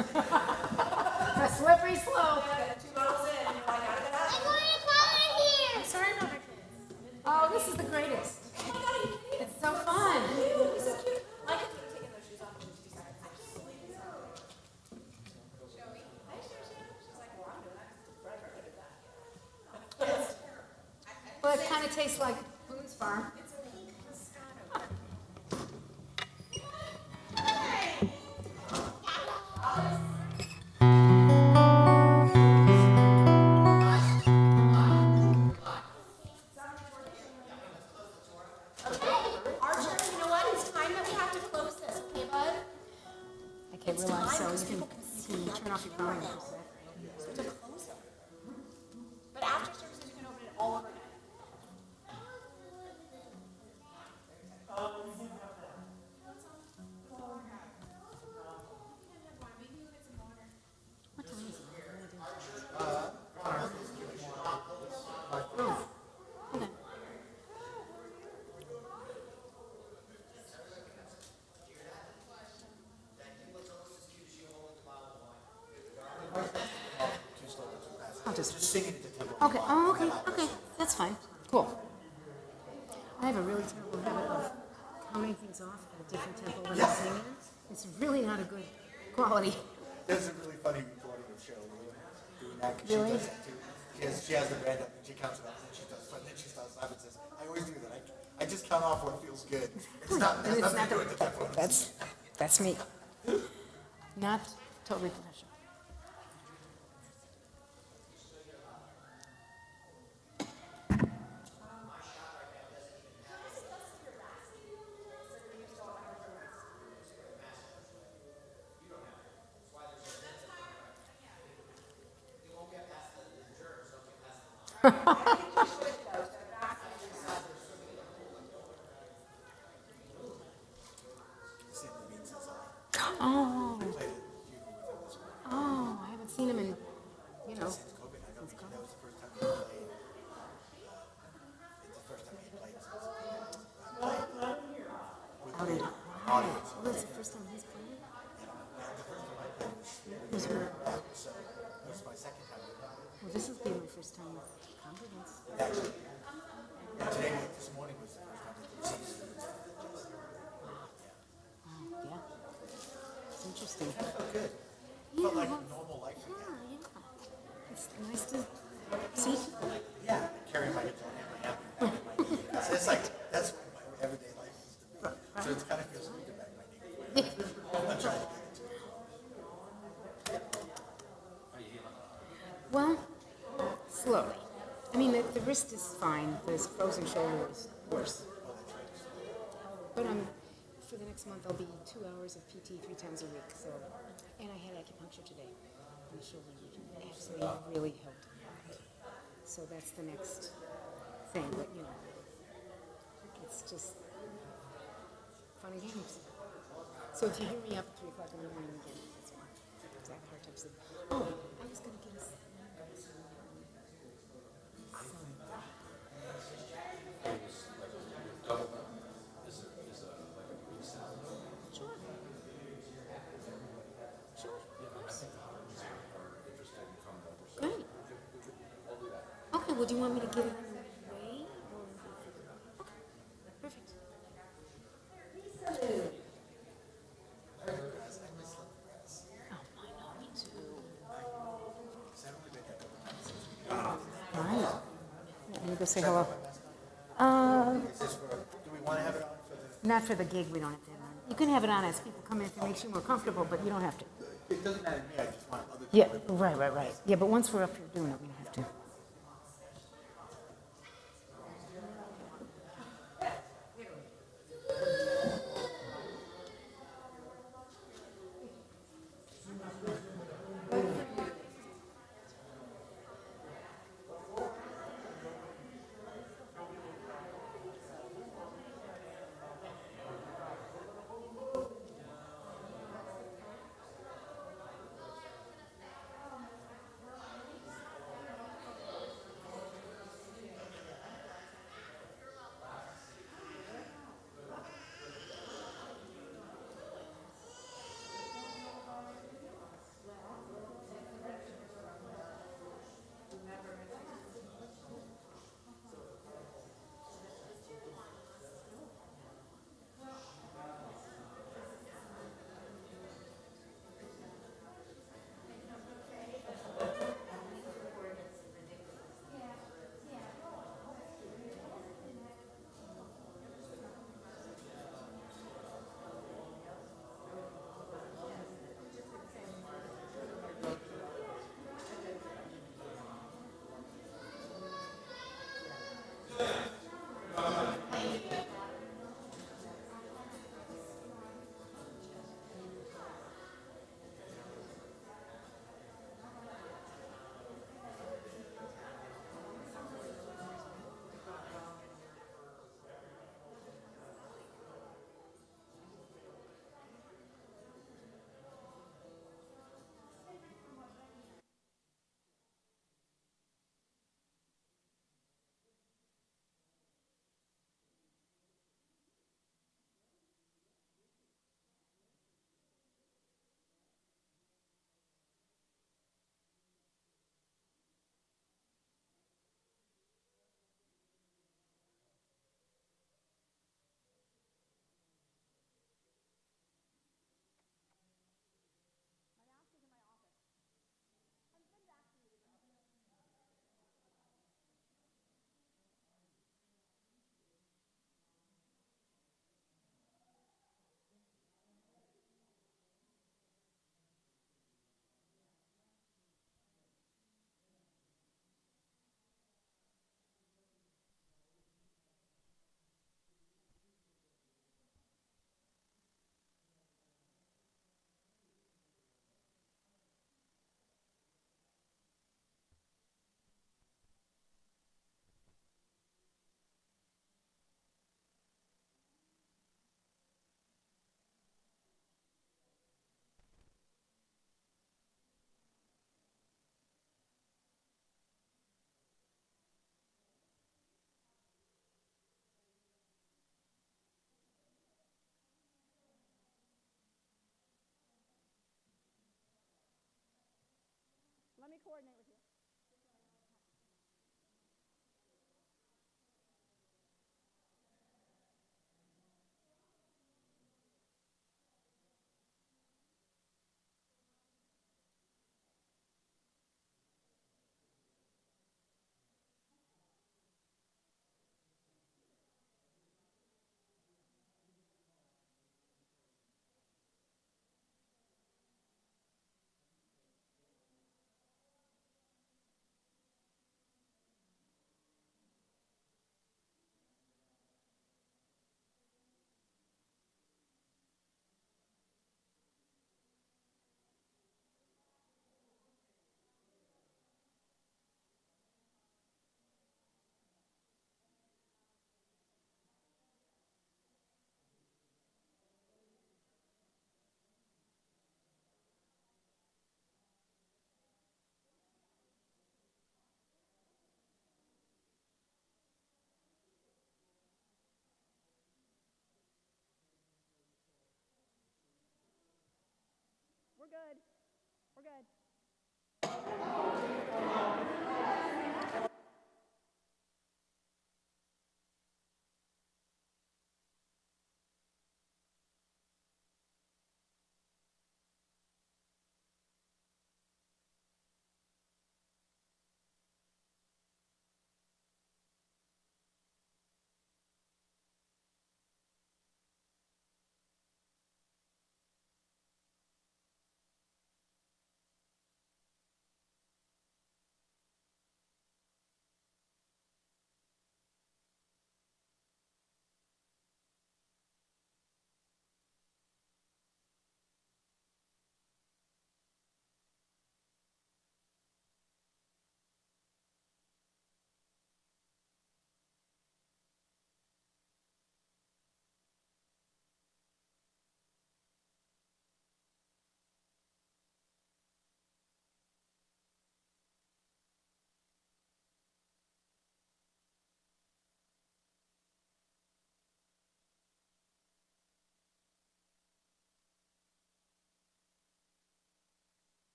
A slippery slope. Two bottles in, and you're like, gotta get out. I'm going to call it here. I'm sorry about my kids. Oh, this is the greatest. Oh my God, are you kidding? It's so fun. Cute, he's so cute. I could keep taking those shoes off in 2 seconds. I can't believe it. Joey, hi, Shosha. She's like, well, I'm doing that. Right, I did that. Well, it kind of tastes like Boone's Farm. It's a pink Moscato. Archer, you know what? It's time that we have to close this, okay, bud? I can't realize, so you can turn off your phone. So to close it. But after services, you can open it all over again. What time is it? Okay. I'll just Sing it at the tempo. Okay. Oh, okay. Okay. That's fine. Cool. I have a really terrible habit of counting things off at a different tempo when I'm singing. It's really not a good quality. There's a really funny recording of Cheryl doing that. 'Cause Really? She does that too. She has the brand up and she counts it off and then she does fun. Then she starts laughing and says, I always do that. I just count off what feels good. It's not, And has it's nothing not to do with the tempo. That's me. Not totally professional. Oh. Oh, I haven't seen him in, you know, since COVID. That was the first time he played. It's the first time he played Out in audience. Oh, that's the first time he's playing? The first time I played Was it? so this is my second time with him. Well, this will be my first time with confidence. Actually, this morning was the first time that he was Oh, yeah. It's interesting. felt good. Yeah, Felt like well, normal life yeah, again. yeah. It's nice to see people. Yeah, carrying my guitar and my amp. So it's like, that's what my everyday life is to me. So it kind of feels good to back my knee. I'm trying to get into it. Well, slowly. I mean, the wrist is fine. This frozen shoulder is worse. But for the next month, I'll be 2 hours of PT 3 times a week. So, and I had acupuncture today in the shoulder region. It actually really helped a lot. So that's the next thing. But you know, it's just fun and games. So if you hear me up at 3 o'clock in the morning again, that's why. It's like hard time sleep. Oh, I was gonna get us. Sure. Sure, of course. Great. Okay, well, do you want me to get it away? Okay, perfect. Oh, I know, me too. Right. Let me go say hello. Is this for, do we want to have it on for the, Not for the gig, we don't have to have it on. You can have it on as people come in if it makes you more comfortable, but you don't have to. it doesn't matter to me, I just want other people. Yeah, right. Yeah, but once we're up here doing it, we don't have to. coordinate with you. We're good. We're good.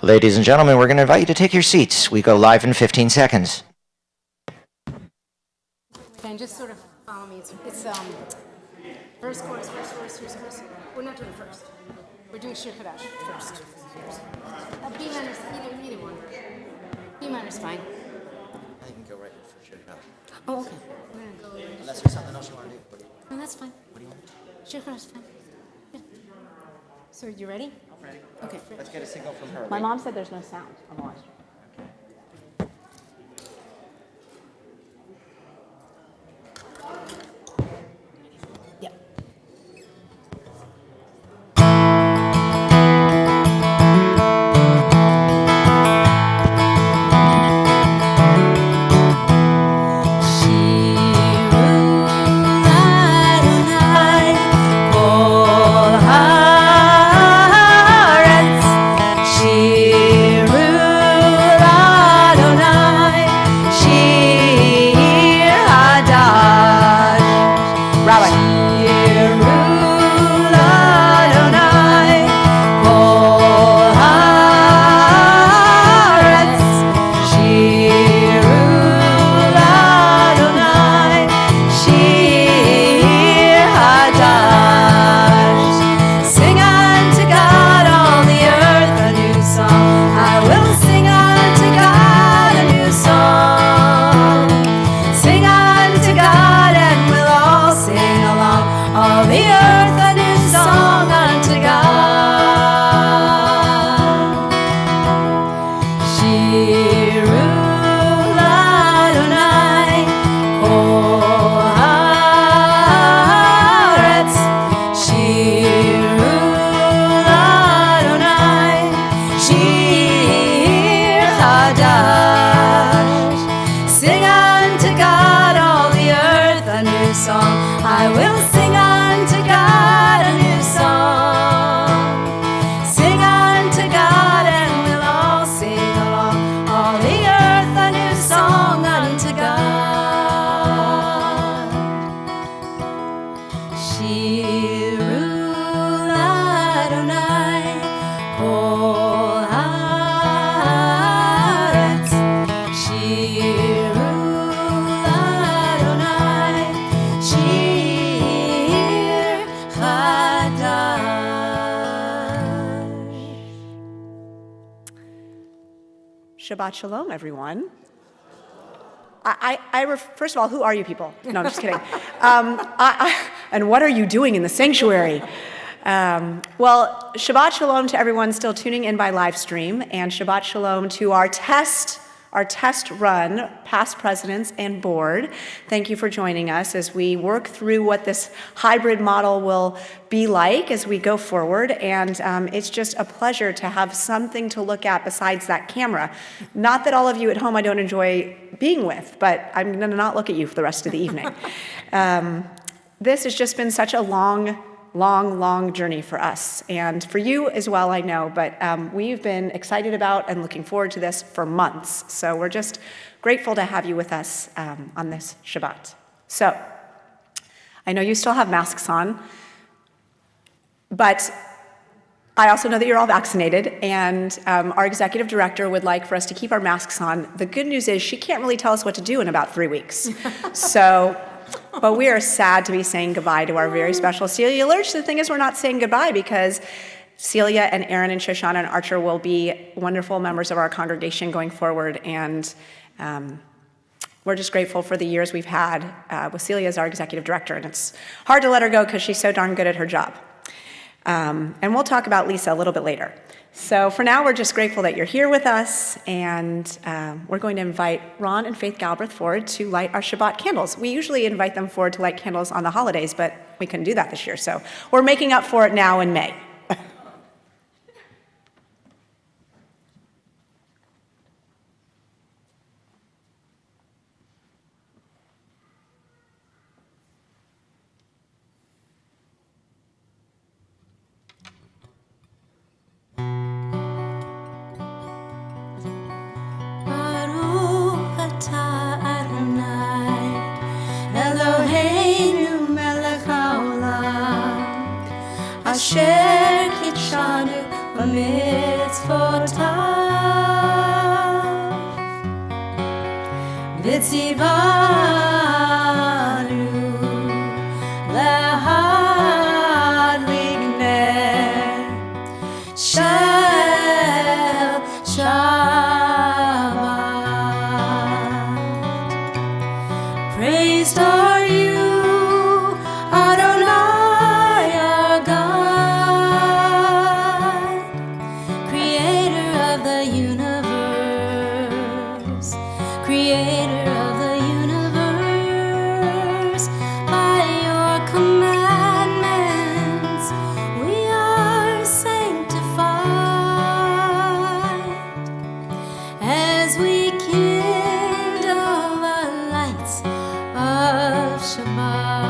Ladies and gentlemen, we're going to invite you to take your seats. We go live in 15 seconds. And just sort of follow me. It's first chorus, first chorus, first chorus. We're not doing first. We're doing Shir Kadash first. B minor's either one. B minor's fine. I think we can go right for sure. Oh, okay. We're gonna go. Unless there's something else you want to do. No, that's fine. What do you want? Shir Kadash's fine. Yeah. So you ready? I'm ready. Okay. Let's get a signal from her. My mom said there's no sound on the live stream. Shiru Shabbat shalom, everyone. First of all, who are you people? No, I'm just kidding. And what are you doing in the sanctuary? Well, Shabbat shalom to everyone still tuning in by live stream, and Shabbat shalom to our test run, past presidents and board. Thank you for joining us as we work through what this hybrid model will be like as we go forward. And it's just a pleasure to have something to look at besides that camera. Not that all of you at home I don't enjoy being with, but I'm going to not look at you for the rest of the evening. This has just been such a long journey for us, and for you as well, I know, but we've been excited about and looking forward to this for months, so we're just grateful to have you with us on this Shabbat. So, I know you still have masks on, but I also know that you're all vaccinated, and our executive director would like for us to keep our masks on. The good news is she can't really tell us what to do in about 3 weeks, but we are sad to be saying goodbye to our very special Celia Lurch. The thing is, we're not saying goodbye because Celia and Aaron and Shoshana and Archer will be wonderful members of our congregation going forward, and we're just grateful for the years we've had with Celia as our executive director, and it's hard to let her go because she's so darn good at her job. And we'll talk about Lisa a little bit later. So for now, we're just grateful that you're here with us, and we're going to invite Ron and Faith Galbraith forward to light our Shabbat candles. We usually invite them forward to light candles on the holidays, but we couldn't do that this year, so we're making up for it now in May. Asher kitshanu b'mitzvotav v'tzivanu lehadlik ner shel Shabbat. Praised are you, Adonai, our God, creator of the universe, creator of the universe. By your commandments we are sanctified as we kindle the lights of Shabbat.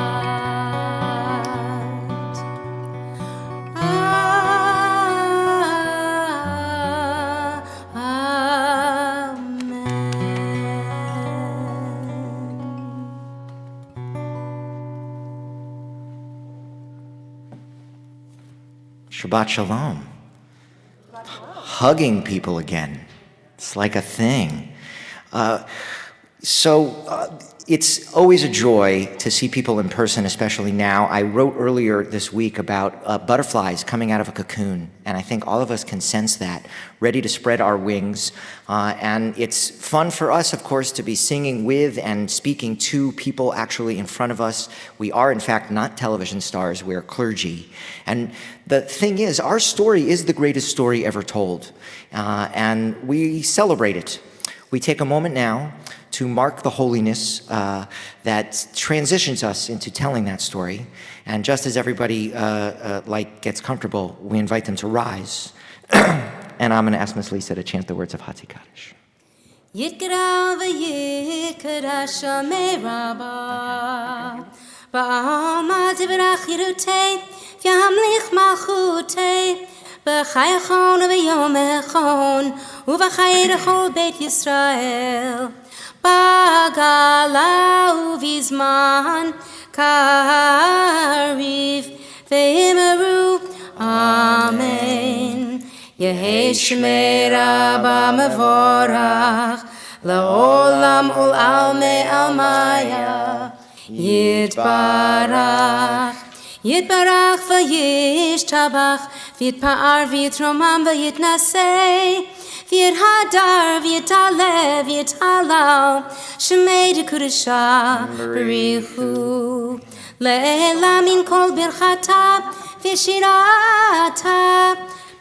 Shabbat shalom. Hugging people again. It's like a thing. It's always a joy to see people in person, especially now. I wrote earlier this week about butterflies coming out of a cocoon, and I think all of us can sense that, ready to spread our wings. And it's fun for us, of course, to be singing with and speaking to people actually in front of us. We are, in fact, not television stars, we're clergy. And the thing is, our story is the greatest story ever told, and we celebrate it. We take a moment now to mark the holiness that transitions us into telling that story. And just as everybody gets comfortable, we invite them to rise. And I'm going to ask Miss Lisa to chant the words of Hatzi Kaddish. Yitkara v'yitkara shamei rabba ba'alma tivrach yirutei v'yamlich malchutei b'chayachon v'yomechon uv'chay rechol beit Yisrael Bagala uvizman kariv ve'imru Amen. Yehi shmei Rabba mevorach la'olam ul'almei almaya Yitbarach v'yishtabach v'yitpa'ar v'yitromam v'yitnasei V'yadhar v'yatale v'yatalal Shemei dekudasha b'richu Le'ela min kol birchata v'shirata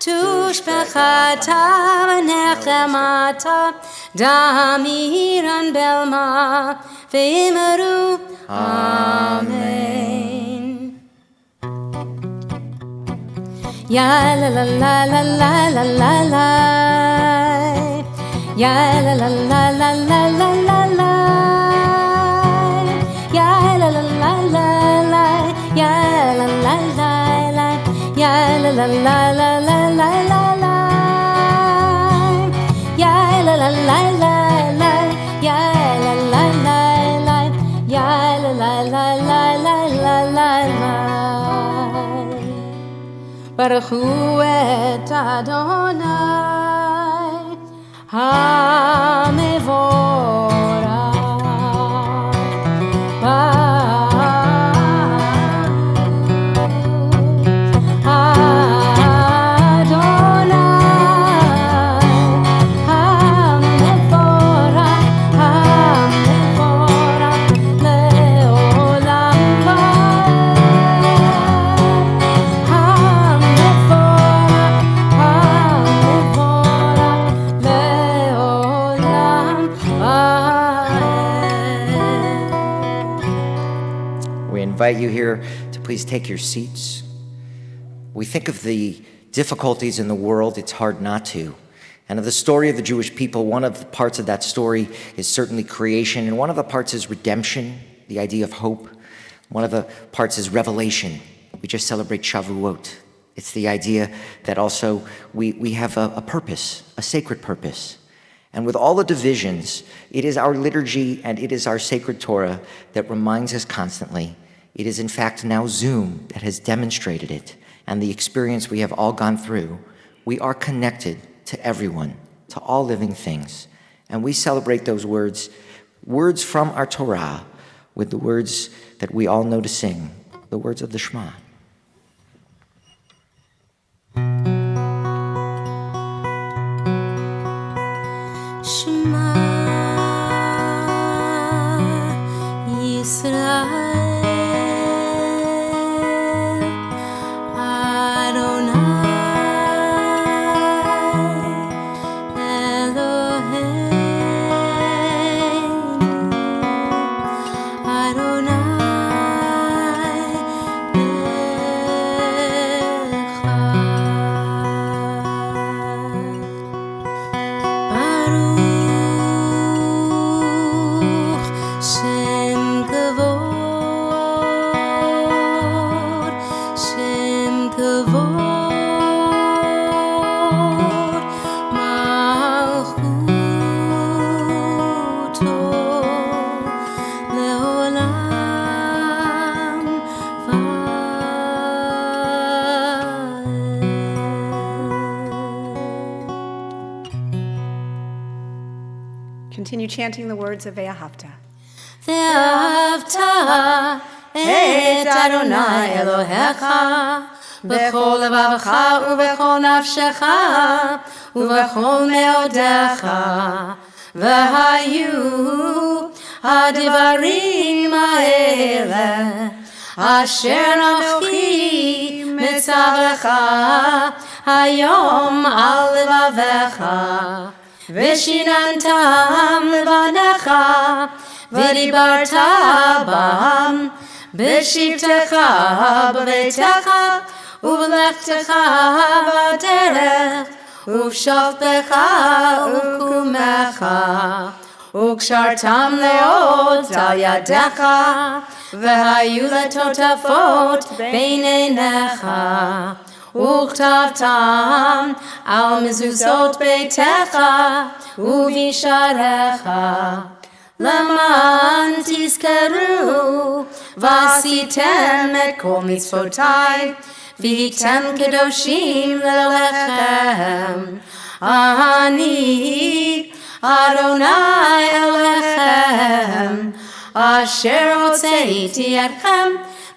Tushbechata v'nechemata Damiran belma v'yimeru Amen. Ya la la la la la la la la. Ya la la la la la la la la. Ya la la la la la. Ya la la la la. Ya la la la la la la la la. Ya la la la la la. Ya la la la la. Ya la la la la la la la la. Baruch Hu et Adonai HaMevorach invite you here to please take your seats. We think of the difficulties in the world, it's hard not to. And of the story of the Jewish people, one of the parts of that story is certainly creation, and one of the parts is redemption, the idea of hope. One of the parts is revelation. We just celebrate Shavuot. It's the idea that also we have a purpose, a sacred purpose. And with all the divisions, it is our liturgy and it is our sacred Torah that reminds us constantly. It is in fact now Zoom that has demonstrated it, and the experience we have all gone through. We are connected to everyone, to all living things. And we celebrate those words from our Torah, with the words that we all know to sing, the words of the Shema. Shema Yisrael Continue chanting the words of Ve'ahavta. Ve'ahavta et Adonai Elohecha b'chol levavecha u'b'chol nafshecha u'b'chol meodecha v'hayu hadivarim ha'ele asher anochi mitzavecha hayom al levavecha Vishinantam levanecha, v'dibarta bam, b'shivtecha b'veitecha, u'v'lechtecha b'derech, u'v'shavtecha u'v'kumecha, u'kshartam leot al yadecha, v'hayu letotafot b'neinecha. Uchtavtam al mezuzot beitecha uvisharecha Laman tizkeru vasitem et kol mitzvotai v'hitem kedoshim lelechem Ani Adonai Elechem asher hotzeiti etchem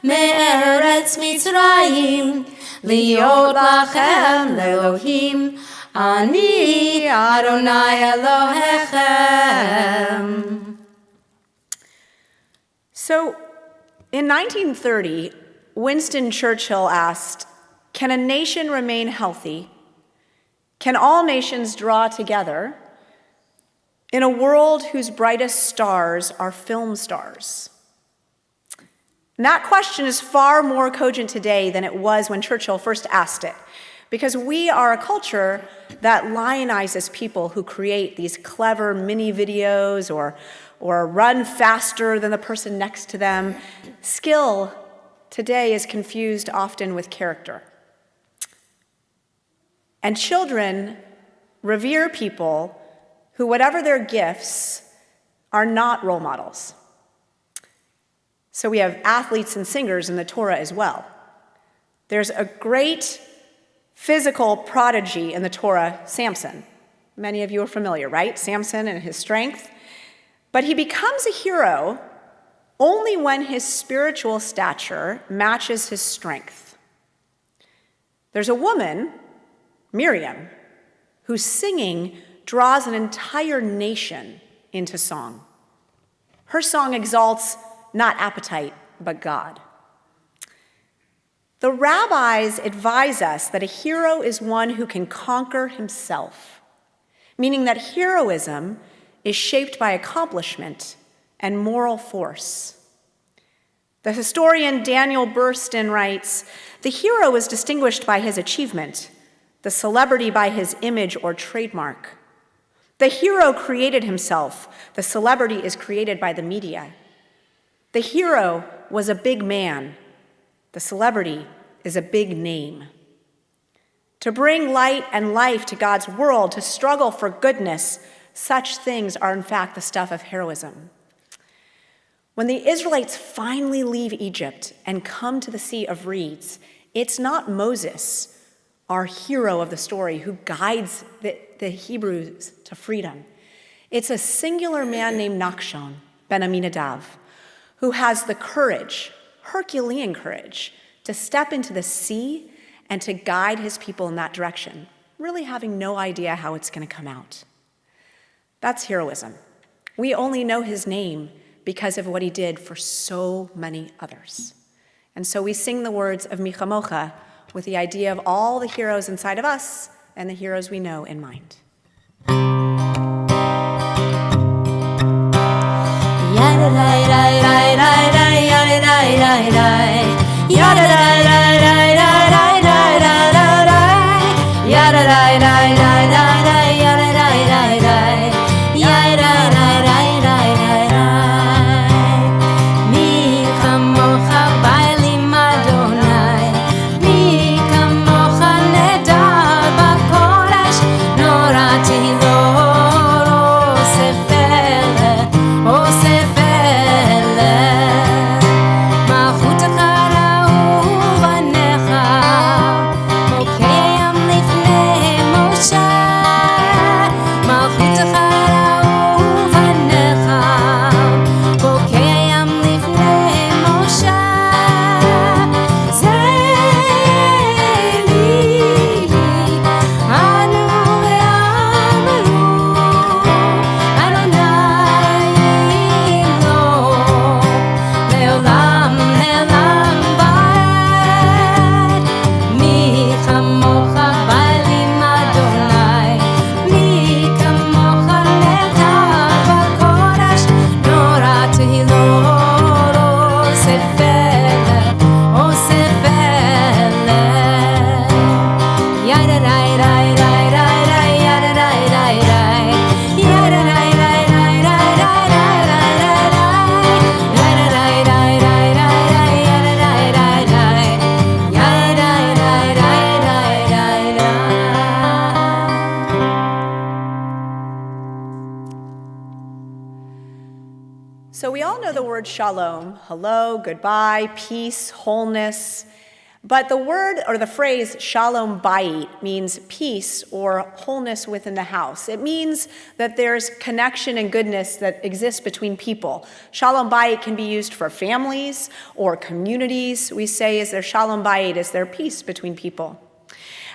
me'eretz Mitzrayim Liot lachem le'Elohim Ani Adonai Elohechem. So, in 1930, Winston Churchill asked, "Can a nation remain healthy? Can all nations draw together in a world whose brightest stars are film stars?" And that question is far more cogent today than it was when Churchill first asked it, because we are a culture that lionizes people who create these clever mini videos or run faster than the person next to them. Skill today is confused often with character. And children revere people who, whatever their gifts, are not role models. So we have athletes and singers in the Torah as well. There's a great physical prodigy in the Torah, Samson. Many of you are familiar, right? Samson and his strength. But he becomes a hero only when his spiritual stature matches his strength. There's a woman, Miriam, whose singing draws an entire nation into song. Her song exalts not appetite, but God. The rabbis advise us that a hero is one who can conquer himself, meaning that heroism is shaped by accomplishment and moral force. The historian Daniel Burstyn writes, "The hero is distinguished by his achievement, the celebrity by his image or trademark. The hero created himself, the celebrity is created by the media. The hero was a big man, the celebrity is a big name. To bring light and life to God's world, to struggle for goodness, such things are in fact the stuff of heroism." When the Israelites finally leave Egypt and come to the Sea of Reeds, it's not Moses, our hero of the story, who guides the Hebrews to freedom. It's a singular man named Nachshon ben Aminadav, who has the courage, Herculean courage, to step into the sea and to guide his people in that direction, really having no idea how it's going to come out. That's heroism. We only know his name because of what he did for so many others. And so we sing the words of Michamocha with the idea of all the heroes inside of us and the heroes we know in mind. So we all know the word shalom, hello, goodbye, peace, wholeness. But the word or the phrase shalom bayit means peace or wholeness within the house. It means that there's connection and goodness that exists between people. Shalom bayit can be used for families or communities. We say is there shalom bayit, is there peace between people.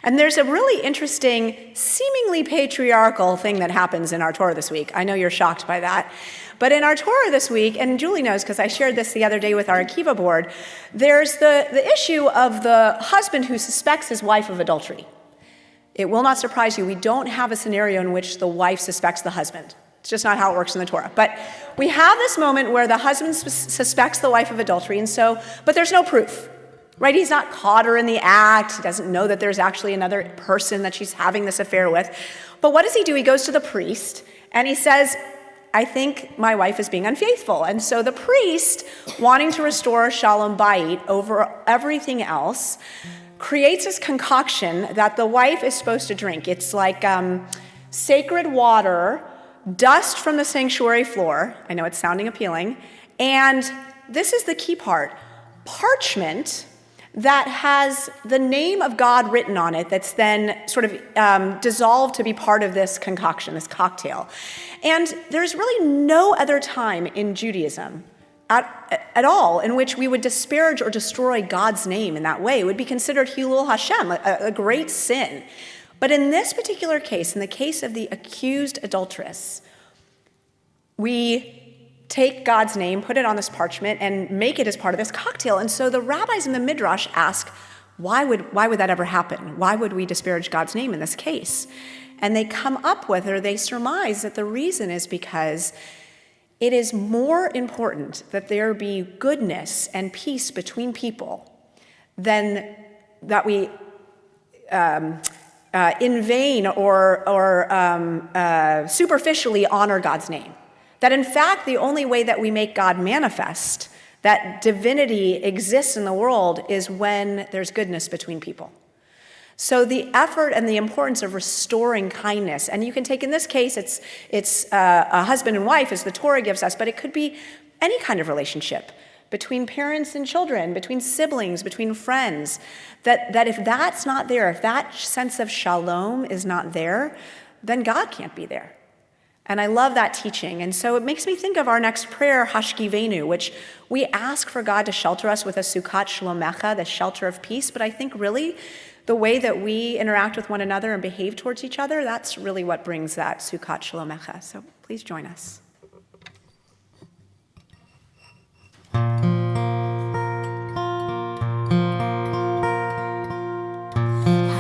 And there's a really interesting, seemingly patriarchal thing that happens in our Torah this week. I know you're shocked by that. But in our Torah this week, and Julie knows because I shared this the other day with our Akiva board, there's the issue of the husband who suspects his wife of adultery. It will not surprise you, we don't have a scenario in which the wife suspects the husband. It's just not how it works in the Torah. But we have this moment where the husband suspects the wife of adultery, but there's no proof. Right? He's not caught her in the act. He doesn't know that there's actually another person that she's having this affair with. But what does he do? He goes to the priest and he says, I think my wife is being unfaithful. And so the priest, wanting to restore Shalom Bayit over everything else, creates this concoction that the wife is supposed to drink. It's like sacred water, dust from the sanctuary floor. I know it's sounding appealing. And this is the key part. Parchment that has the name of God written on it that's then sort of dissolved to be part of this concoction, this cocktail. And there's really no other time in Judaism at all in which we would disparage or destroy God's name in that way. It would be considered Hilul Hashem, a great sin. But in this particular case, in the case of the accused adulteress, we take God's name, put it on this parchment, and make it as part of this cocktail. And so the rabbis in the Midrash ask, why would that ever happen? Why would we disparage God's name in this case? And they come up with, or they surmise that the reason is because it is more important that there be goodness and peace between people than that we in vain or superficially honor God's name. That in fact, the only way that we make God manifest, that divinity exists in the world, is when there's goodness between people. So the effort and the importance of restoring kindness, and you can take, in this case, it's a husband and wife, as the Torah gives us, but it could be any kind of relationship between parents and children, between siblings, between friends, that if that's not there, if that sense of shalom is not there, then God can't be there. And I love that teaching. And so it makes me think of our next prayer, Hashkivenu, which we ask for God to shelter us with a Sukkot Shlomecha, the shelter of peace. But I think really the way that we interact with one another and behave towards each other, that's really what brings that Sukkot Shlomecha. So please join us.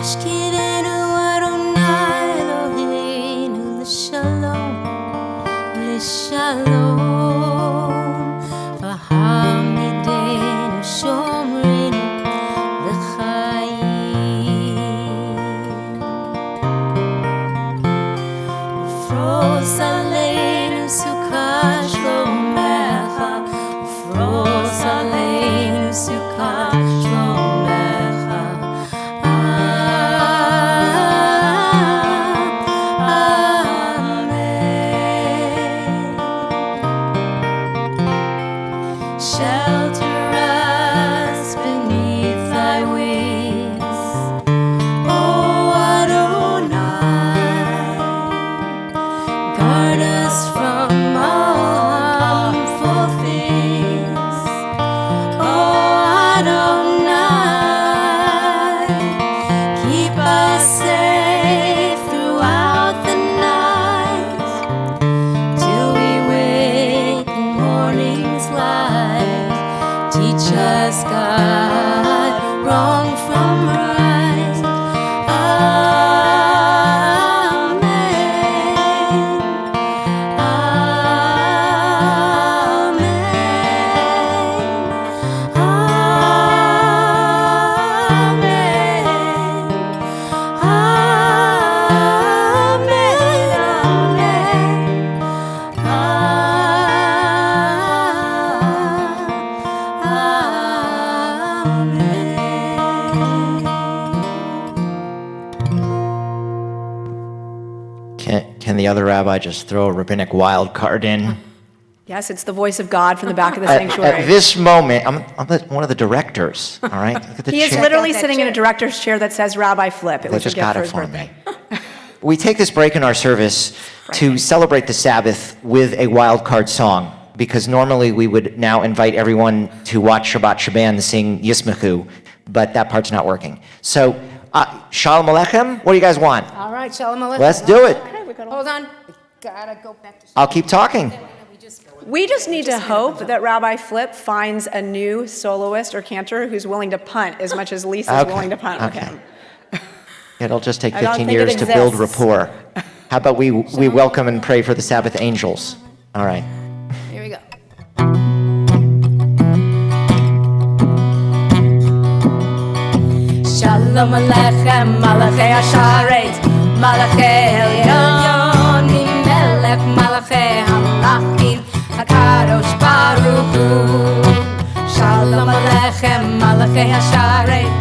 Hashkivenu Adonai Eloheinu l'shalom, l'shalom, v'hamidenu shomrinu l'chayim, ufros aleinu sukkah shlomecha, ufros aleinu sukkah shlomecha. Shelter us beneath thy wings, O Adonai. Guard us from all harmful things, O Adonai. Keep us safe throughout the night, till we wake in morning's light. Teach us, God, wrong from right. Amen. Amen. Can the other rabbi just throw a rabbinic wild card in? Yes, it's the voice of God from the back of the At sanctuary. this moment, I'm one of the directors, all right? Look at the He is chair. literally sitting in a director's chair that says Rabbi Flip. It They was a just gift got for it his for birthday. me. We take this break in our service to celebrate the Sabbath with a wild card song, because normally we would now invite everyone to watch Shabbat Shaban and sing Yismachu, but that part's not working. So Shalom Aleichem? What do you guys want? All right, Shalom Aleichem. Let's do it. Hold on. We gotta go back to I'll keep talking. We just need to hope that Rabbi Flip finds a new soloist or cantor who's willing to punt as much as Lisa's willing to punt with him. It'll just take I don't 15 think it years to build exists. rapport. How about we welcome and pray for the Sabbath angels? All right. Here we go. Shalom Aleichem, Malachei Hasharet, Malachei Elyon, Melech Malachei Hamlachim, HaKadosh Baruch Hu. Shalom Aleichem, Malachei Hasharet,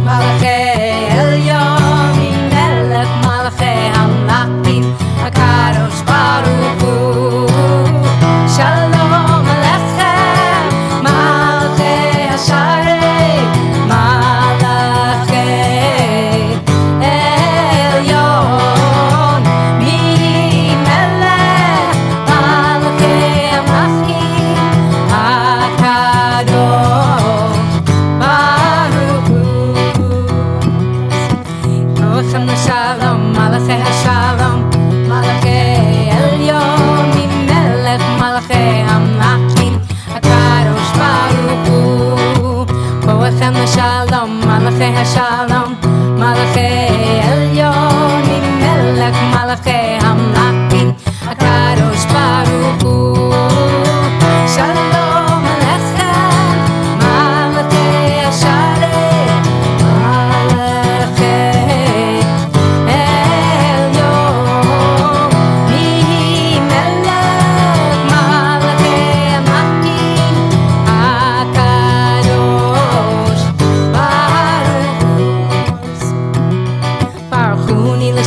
Malachei Elyon, Melech Malachei Hamlachim, HaKadosh Baruch Hu. Shalom Aleichem, Malachei Hasharet, Shalom, Malachei Hashalom, Malachei Elyon, Melech Malachei Hamlachim, HaKadosh Baruch Hu. Boechem Shalom, Malachei Hashalom, Malachei Elyon, Melech Malachei Hamlachim, HaKadosh Baruch Hu. Shalom Aleichem, Malachei Hasharet,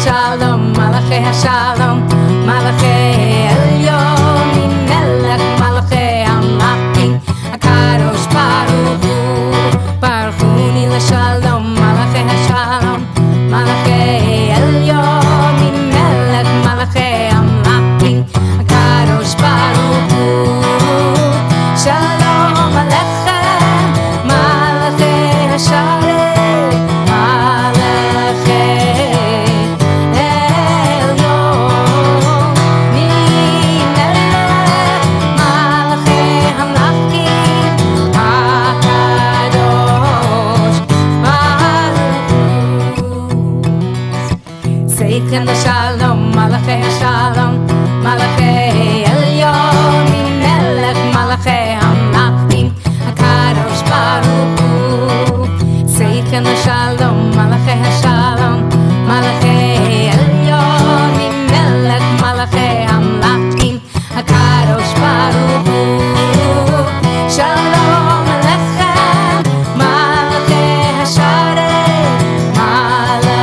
Shalom, Malachei Hashalom, Malachei Elyon, Melech Malachei Hamlachim, HaKadosh Baruch Hu. Baruch Hu Shalom, Malachei Hashalom, Malachei Elyon, Melech Malachei Hamlachim, HaKadosh Baruch Hu. Shalom Aleichem, Malachei Hasharet, Shalom, Malachei Hashalom, Malachei Elyon, Melech Malachei Hamlachim, HaKadosh Baruch Hu. Seichem Shalom, Malachei Hashalom, Malachei Elyon, Melech Malachei Hamlachim, HaKadosh Baruch Hu. Shalom Aleichem, Malachei Hasharet, Malachei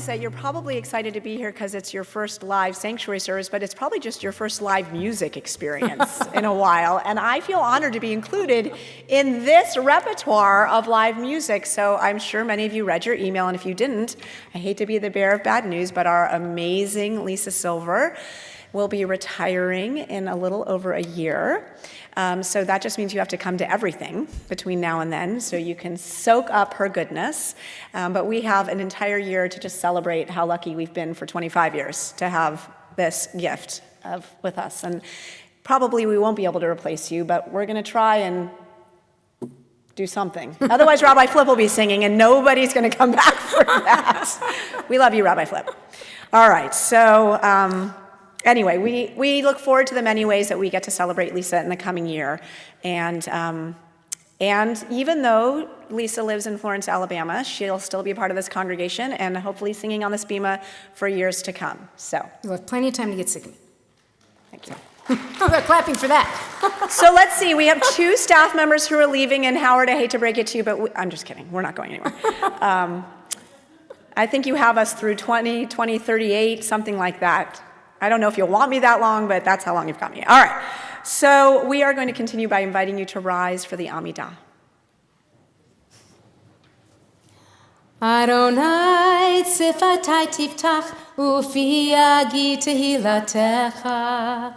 That you're probably excited to be here because it's your first live sanctuary service, but it's probably just your first live music experience in a while. And I feel honored to be included in this repertoire of live music. So I'm sure many of you read your email, and if you didn't, I hate to be the bearer of bad news, but our amazing Lisa Silver will be retiring in a little over a year. So that just means you have to come to everything between now and then so you can soak up her goodness. But we have an entire year to just celebrate how lucky we've been for 25 years to have this gift with us. And probably we won't be able to replace you, but we're going to try and do something. Otherwise, Rabbi Flip will be singing, and nobody's going to come back for that. We love you, Rabbi Flip. All right, so anyway, we look forward to the many ways that we get to celebrate Lisa in the coming year. And even though Lisa lives in Florence, Alabama, she'll still be a part of this congregation and hopefully singing on this bema for years to come. So You'll have plenty of time to get sick of me. thank you. They're clapping for that. So let's see, we have 2 staff members who are leaving, and Howard, I hate to break it to you, but I'm just kidding, we're not going anywhere. I think you have us through 2038, something like that. I don't know if you'll want me that long, but that's how long you've got me. All right, So we are going to continue by inviting you to rise for the Amidah. Adonai tzifatai tiftach ufi yagi tehilatecha.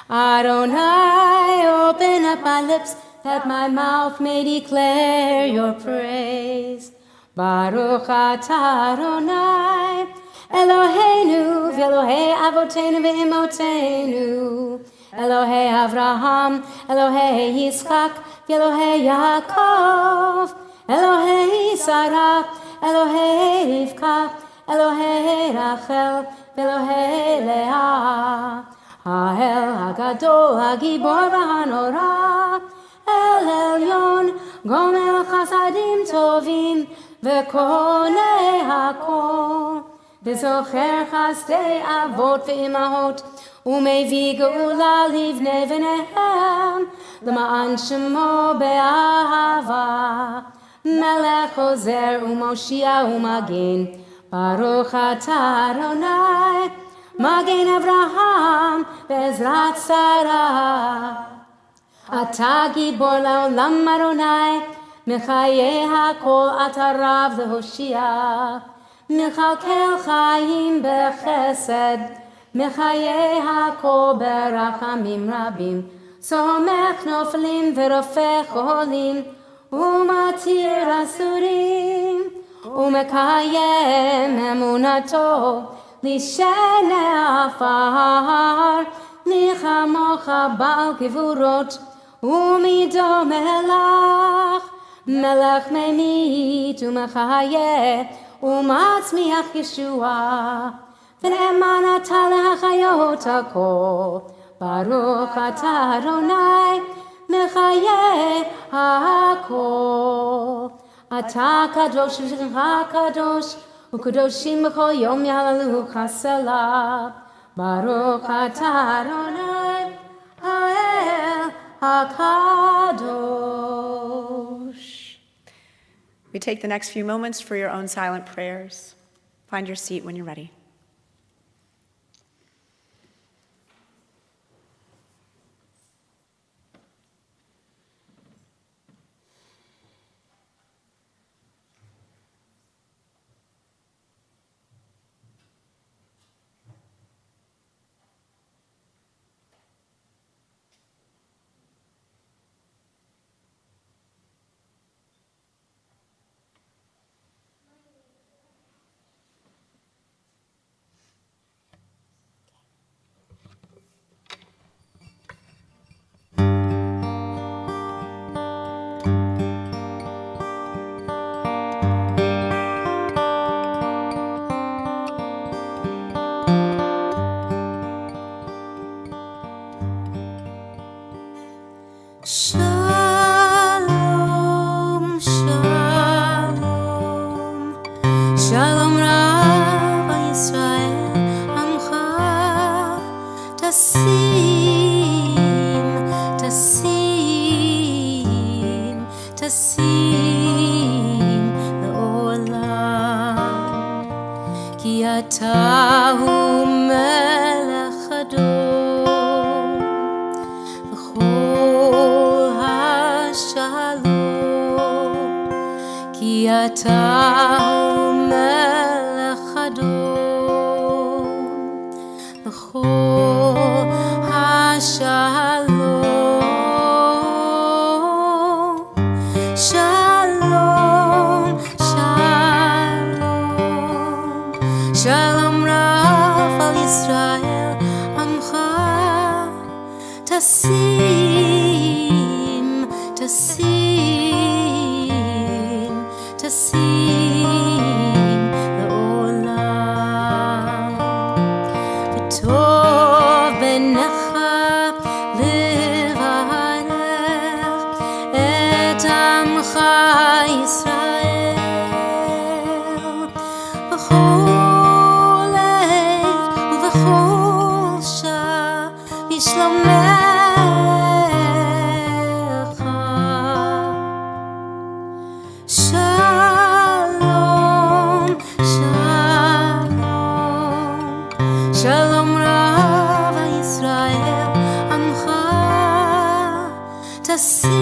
Adonai, open up my lips that my mouth may declare your praise. Baruch atah Adonai, Eloheinu v'Elohei avotenu v'imotenu, Elohei Avraham, Elohei Yitzchak v'Elohei Yaakov, Elohei Sarah, Elohei Rivka, Elohei Rachel, v'Elohei Leah, Ha'el Hagadol, Hagibor v'Hanora, El Elyon, Gomel Chasadim Tovim, v'Konei Hakol, v'Zocher Chasdei Avot v'Imahot, Umevii Geula Livnei v'Nehem, L'ma'an Shemo be'ahava, Melech Ozer u'Moshia u'Magen, Baruch atah Adonai, Magen Avraham be'ezrat Sarah. Ata gibor la'olam Adonai, Mechayeh hakol ata rav lehoshia, Mechalkel chayim bechesed, Mechayeh hakol berachamim rabim, Somech noflim v'rofech cholim, Umatir asurim, Umekayem emunato, Lishene afar, Nichamocha bal gevurot, Umido melach, Melech memit umechayeh, Umatzmiach Yeshua, V'ne'eman atah lehachayot hakol, Baruch atah Adonai, Mechayeh hakol. Atah kadosh v'shemecha kadosh, U'kadoshim b'chol yom yahalelucha selah. Baruch atah Adonai, Ha'el HaKadosh. We take the next few moments for your own silent prayers. Find your seat when you're ready. Shalom, shalom, shalom Rav Yisrael Amcha, tasim, tasim, tasim le'olam, ki atah hu melech adon, v'chol hashalom, ki atah hu melech adon, v'chol hashalom. Shalom, shalom, shalom Rav al Yisrael Amcha, tasim, tasim, tasim le'olam, v'tov b'necha levarech et amcha Yisrael, b'chol עת ובכל שעה בשלומך. Tasim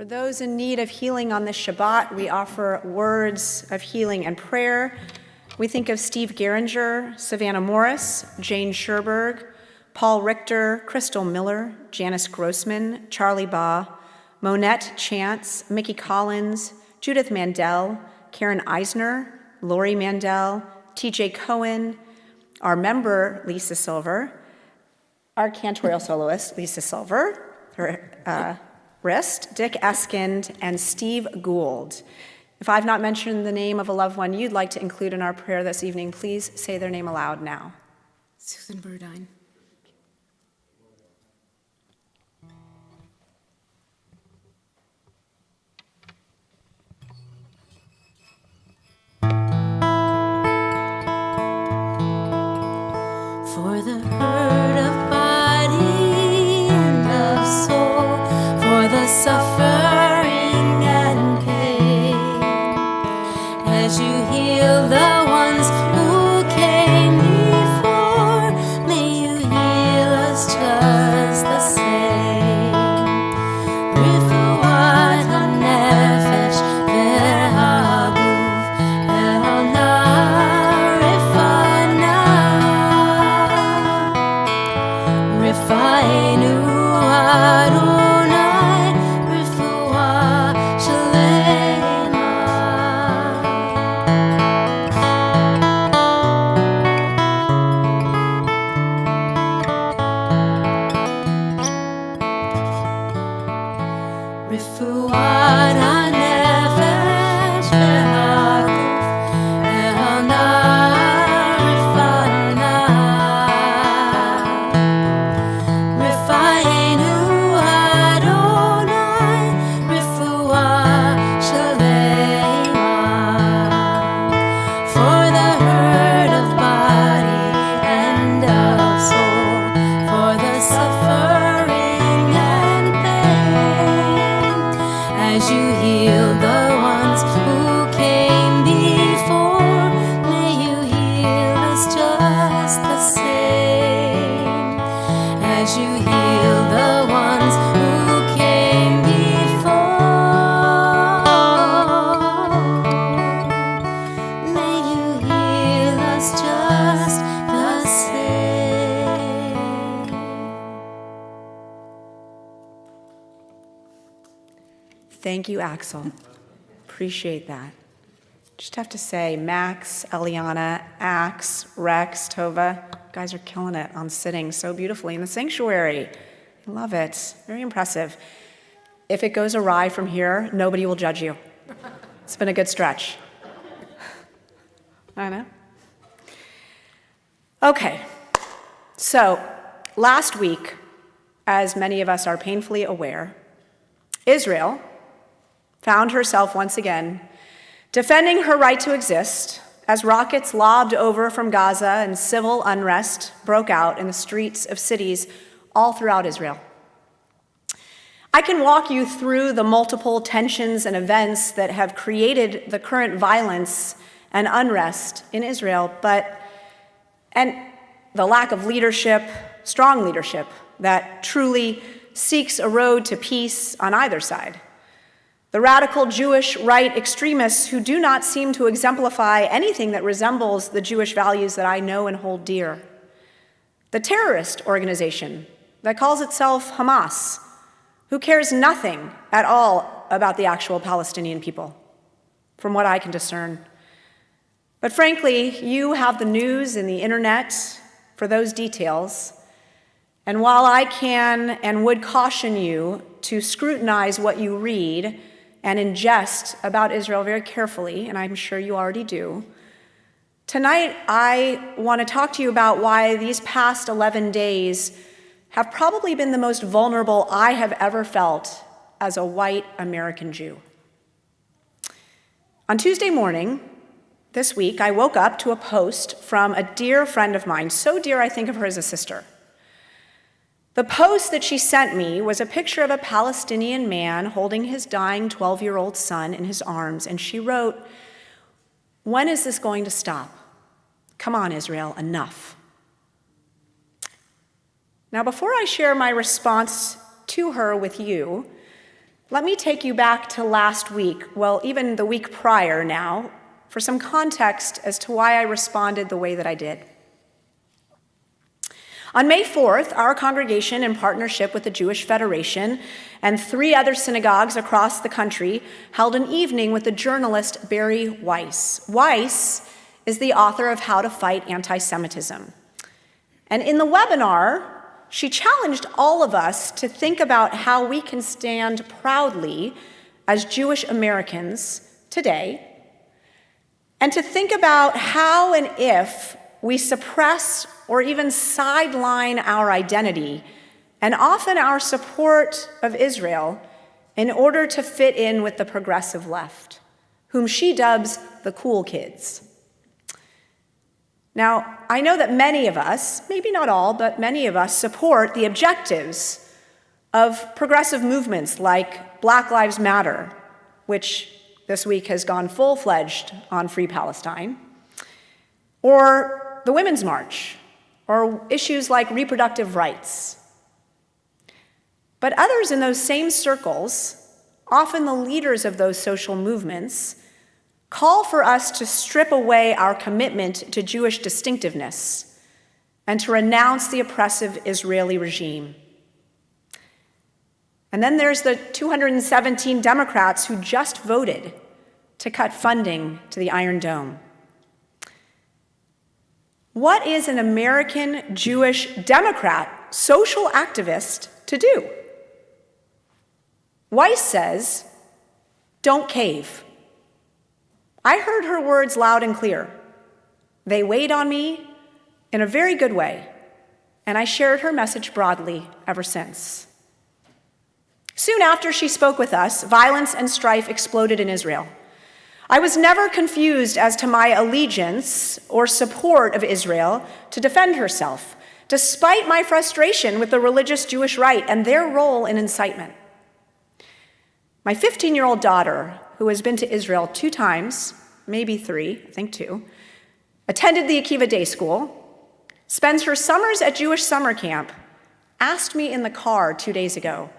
For those in need of healing on this Shabbat, we offer words of healing and prayer. We think of Steve Geringer, Savannah Morris, Jane Sherberg, Paul Richter, Crystal Miller, Janice Grossman, Charlie Baugh, Monette Chance, Mickey Collins, Judith Mandel, Karen Eisner, Lori Mandel, TJ Cohen, our member, Lisa Silver, our cantorial soloist, Lisa Silver, her wrist, Dick Eskind, and Steve Gould. If I've not mentioned the name of a loved one you'd like to include in our prayer this evening, please say their name aloud now. Susan Burdine. For the hurt of body and of soul, for the suffering and pain, as you heal the ones who came before, may you heal us just the same. Refuat hanefesh ve'haguf elna refana. Refainu Adonai, refuah shalema. Refuat hanefesh ve'haguf elna refana. Refainu Adonai, refuah shalema. For the hurt of body and of soul, for the suffering and pain, as you heal the ones who came before, may you heal us just the same. As you heal the ones who came before, may you heal us just the same. Thank you, Axel. Appreciate that. Just have to say, Max, Eliana, Ax, Rex, Tova, you guys are killing it on sitting so beautifully in the sanctuary. I love it. Very impressive. If it goes awry from here, nobody will judge you. It's been a good stretch. I know. Okay. So, last week, as many of us are painfully aware, Israel found herself once again defending her right to exist as rockets lobbed over from Gaza and civil unrest broke out in the streets of cities all throughout Israel. I can walk you through the multiple tensions and events that have created the current violence and unrest in Israel, and the lack of leadership, strong leadership, that truly seeks a road to peace on either side. The radical Jewish right extremists who do not seem to exemplify anything that resembles the Jewish values that I know and hold dear. The terrorist organization that calls itself Hamas, who cares nothing at all about the actual Palestinian people, from what I can discern. But frankly, you have the news and the internet for those details. And while I can and would caution you to scrutinize what you read and ingest about Israel very carefully, and I'm sure you already do, tonight I want to talk to you about why these past 11 days have probably been the most vulnerable I have ever felt as a white American Jew. On Tuesday morning, this week, I woke up to a post from a dear friend of mine, so dear I think of her as a sister. The post that she sent me was a picture of a Palestinian man holding his dying 12-year-old son in his arms, and she wrote, "When is this going to stop? Come on, Israel, enough." Now, before I share my response to her with you, let me take you back to last week, well, even the week prior now, for some context as to why I responded the way that I did. On May 4th, our congregation, in partnership with the Jewish Federation and 3 other synagogues across the country, held an evening with the journalist Barry Weiss. Weiss is the author of How to Fight Anti-Semitism. And in the webinar, she challenged all of us to think about how we can stand proudly as Jewish Americans today, and to think about how and if we suppress or even sideline our identity and often our support of Israel in order to fit in with the progressive left, whom she dubs the cool kids. Now, I know that many of us, maybe not all, but many of us support the objectives of progressive movements like Black Lives Matter, which this week has gone full-fledged on Free Palestine, or the Women's March, or issues like reproductive rights. But others in those same circles, often the leaders of those social movements, call for us to strip away our commitment to Jewish distinctiveness and to renounce the oppressive Israeli regime. And then there's the 217 Democrats who just voted to cut funding to the Iron Dome. What is an American Jewish Democrat social activist to do? Weiss says, "Don't cave." I heard her words loud and clear. They weighed on me in a very good way, and I shared her message broadly ever since. Soon after she spoke with us, violence and strife exploded in Israel. I was never confused as to my allegiance or support of Israel to defend herself, despite my frustration with the religious Jewish right and their role in incitement. My 15-year-old daughter, who has been to Israel 2 times, maybe 3, I think 2, attended the Akiva Day School, spends her summers at Jewish summer camp, asked me in the car 2 days ago,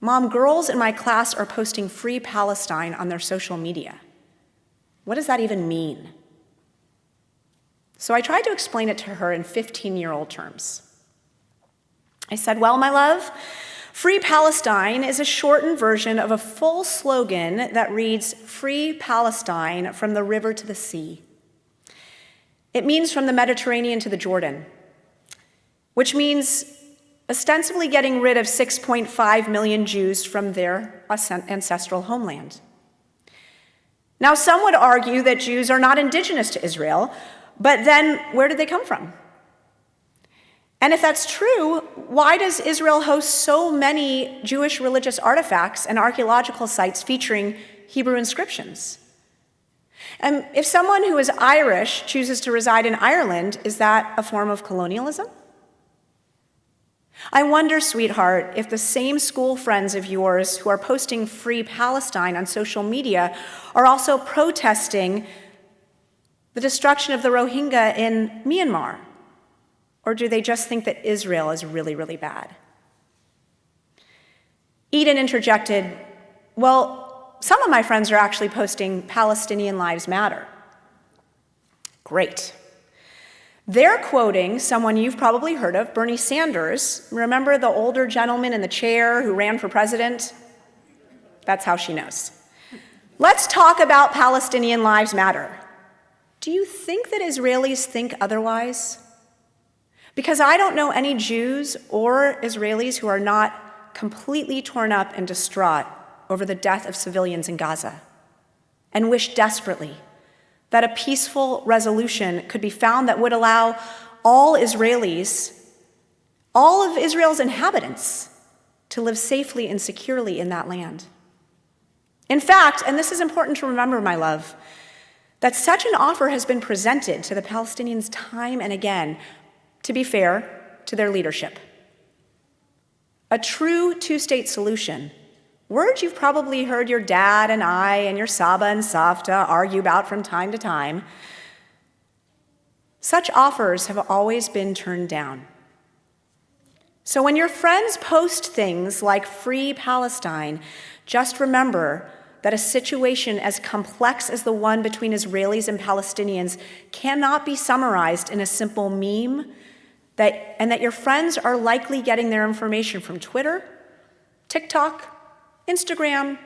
"Mom, girls in my class are posting Free Palestine on their social media. What does that even mean?" So I tried to explain it to her in 15-year-old terms. I said, "Well, my love, Free Palestine is a shortened version of a full slogan that reads, 'Free Palestine from the river to the sea.' It means from the Mediterranean to the Jordan, which means ostensibly getting rid of 6.5 million Jews from their ancestral homeland. Now, some would argue that Jews are not indigenous to Israel, but then where did they come from? And if that's true, why does Israel host so many Jewish religious artifacts and archaeological sites featuring Hebrew inscriptions? And if someone who is Irish chooses to reside in Ireland, is that a form of colonialism? I wonder, sweetheart, if the same school friends of yours who are posting Free Palestine on social media are also protesting the destruction of the Rohingya in Myanmar. Or do they just think that Israel is really, really bad? Eden interjected, "Well, some of my friends are actually posting Palestinian Lives Matter." Great. They're quoting someone you've probably heard of, Bernie Sanders. Remember the older gentleman in the chair who ran for president? That's how she knows. Let's talk about Palestinian Lives Matter. Do you think that Israelis think otherwise? Because I don't know any Jews or Israelis who are not completely torn up and distraught over the death of civilians in Gaza and wish desperately that a peaceful resolution could be found that would allow all Israelis, all of Israel's inhabitants, to live safely and securely in that land. In fact, and this is important to remember, my love, that such an offer has been presented to the Palestinians time and again, to be fair to their leadership. A true two-state solution, words you've probably heard your dad and I and your Saba and Savta argue about from time to time. Such offers have always been turned down. So when your friends post things like Free Palestine, just remember that a situation as complex as the one between Israelis and Palestinians cannot be summarized in a simple meme, and that your friends are likely getting their information from Twitter, TikTok, Instagram,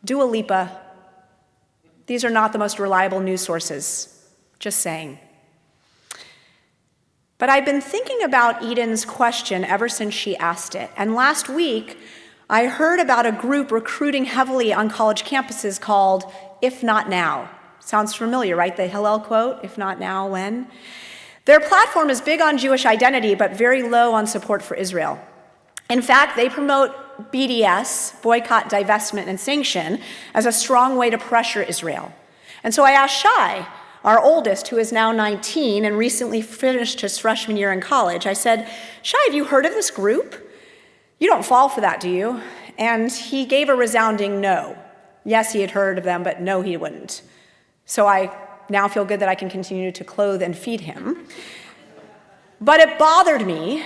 Dua Lipa. These are not the most reliable news sources, just saying. But I've been thinking about Eden's question ever since she asked it, and last week, I heard about a group recruiting heavily on college campuses called If Not Now. Sounds familiar, right? The Hillel quote, if not now, when? Their platform is big on Jewish identity, but very low on support for Israel. In fact, they promote BDS, boycott, divestment, and sanction, as a strong way to pressure Israel. And so I asked Shai, our oldest, who is now 19 and recently finished his freshman year in college, I said, Shai, have you heard of this group? You don't fall for that, do you? And he gave a resounding no. Yes, he had heard of them, but no, he wouldn't. So I now feel good that I can continue to clothe and feed him. But it bothered me.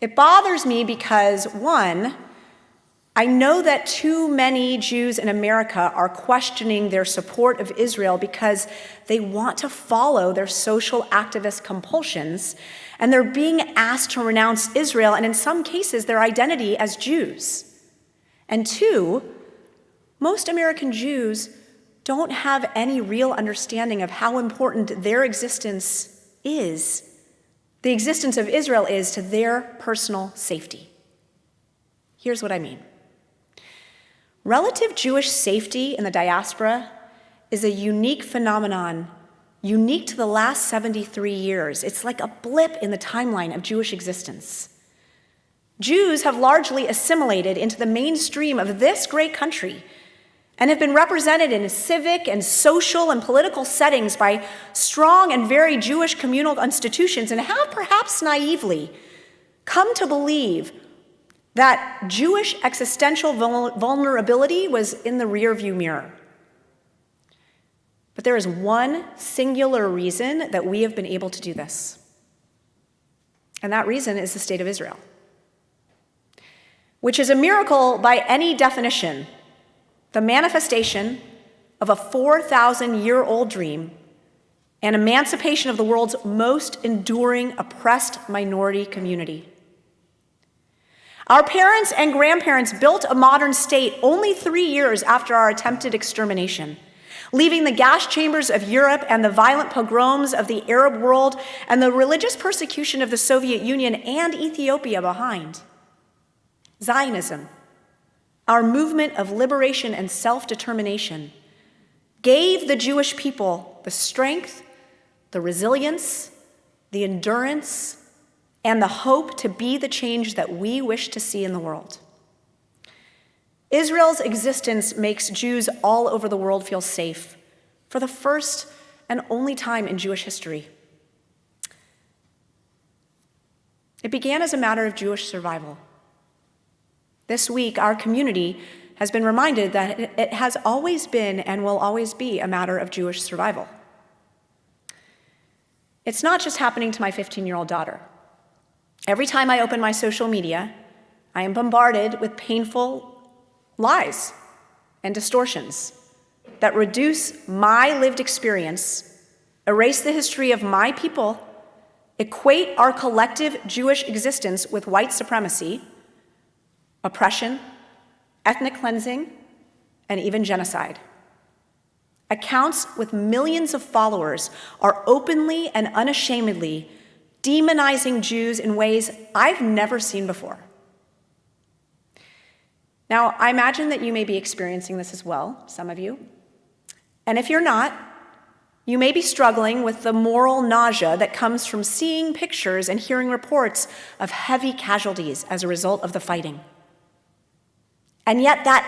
It bothers me because, one, I know that too many Jews in America are questioning their support of Israel because they want to follow their social activist compulsions, and they're being asked to renounce Israel, and in some cases, their identity as Jews. And two, most American Jews don't have any real understanding of how important their existence is, the existence of Israel is, to their personal safety. Here's what I mean. Relative Jewish safety in the diaspora is a unique phenomenon, unique to the last 73 years. It's like a blip in the timeline of Jewish existence. Jews have largely assimilated into the mainstream of this great country and have been represented in civic and social and political settings by strong and very Jewish communal institutions, and have perhaps naively come to believe that Jewish existential vulnerability was in the rearview mirror. But there is one singular reason that we have been able to do this. And that reason is the state of Israel, which is a miracle by any definition, the manifestation of a 4,000-year-old dream and emancipation of the world's most enduring oppressed minority community. Our parents and grandparents built a modern state only 3 years after our attempted extermination, leaving the gas chambers of Europe and the violent pogroms of the Arab world and the religious persecution of the Soviet Union and Ethiopia behind. Zionism, our movement of liberation and self-determination, gave the Jewish people the strength, the resilience, the endurance, and the hope to be the change that we wish to see in the world. Israel's existence makes Jews all over the world feel safe for the first and only time in Jewish history. It began as a matter of Jewish survival. This week, our community has been reminded that it has always been and will always be a matter of Jewish survival. It's not just happening to my 15-year-old daughter. Every time I open my social media, I am bombarded with painful lies and distortions that reduce my lived experience, erase the history of my people, equate our collective Jewish existence with white supremacy, oppression, ethnic cleansing, and even genocide. Accounts with millions of followers are openly and unashamedly demonizing Jews in ways I've never seen before. Now, I imagine that you may be experiencing this as well, some of you. And if you're not, you may be struggling with the moral nausea that comes from seeing pictures and hearing reports of heavy casualties as a result of the fighting. And yet that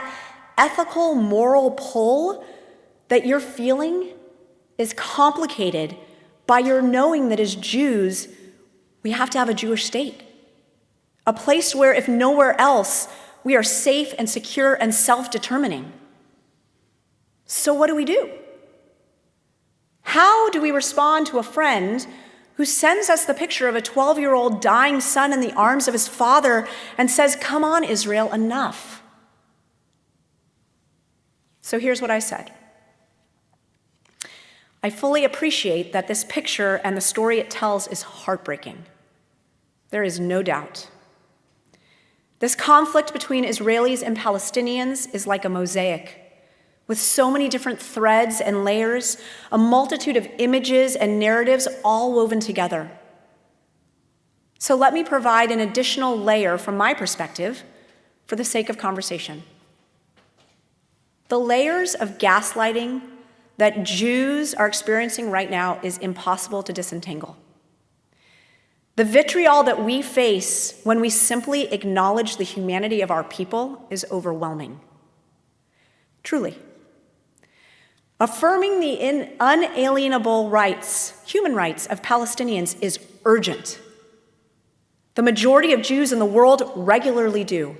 ethical, moral pull that you're feeling is complicated by your knowing that as Jews, we have to have a Jewish state. A place where, if nowhere else, we are safe and secure and self-determining. So what do? How do we respond to a friend who sends us the picture of a 12-year-old dying son in the arms of his father and says, "Come on, Israel, enough"? So here's what I said. I fully appreciate that this picture and the story it tells is heartbreaking. There is no doubt. This conflict between Israelis and Palestinians is like a mosaic, with so many different threads and layers, a multitude of images and narratives all woven together. So let me provide an additional layer from my perspective for the sake of conversation. The layers of gaslighting that Jews are experiencing right now is impossible to disentangle. The vitriol that we face when we simply acknowledge the humanity of our people is overwhelming. Truly. Affirming the unalienable rights, human rights of Palestinians is urgent. The majority of Jews in the world regularly do.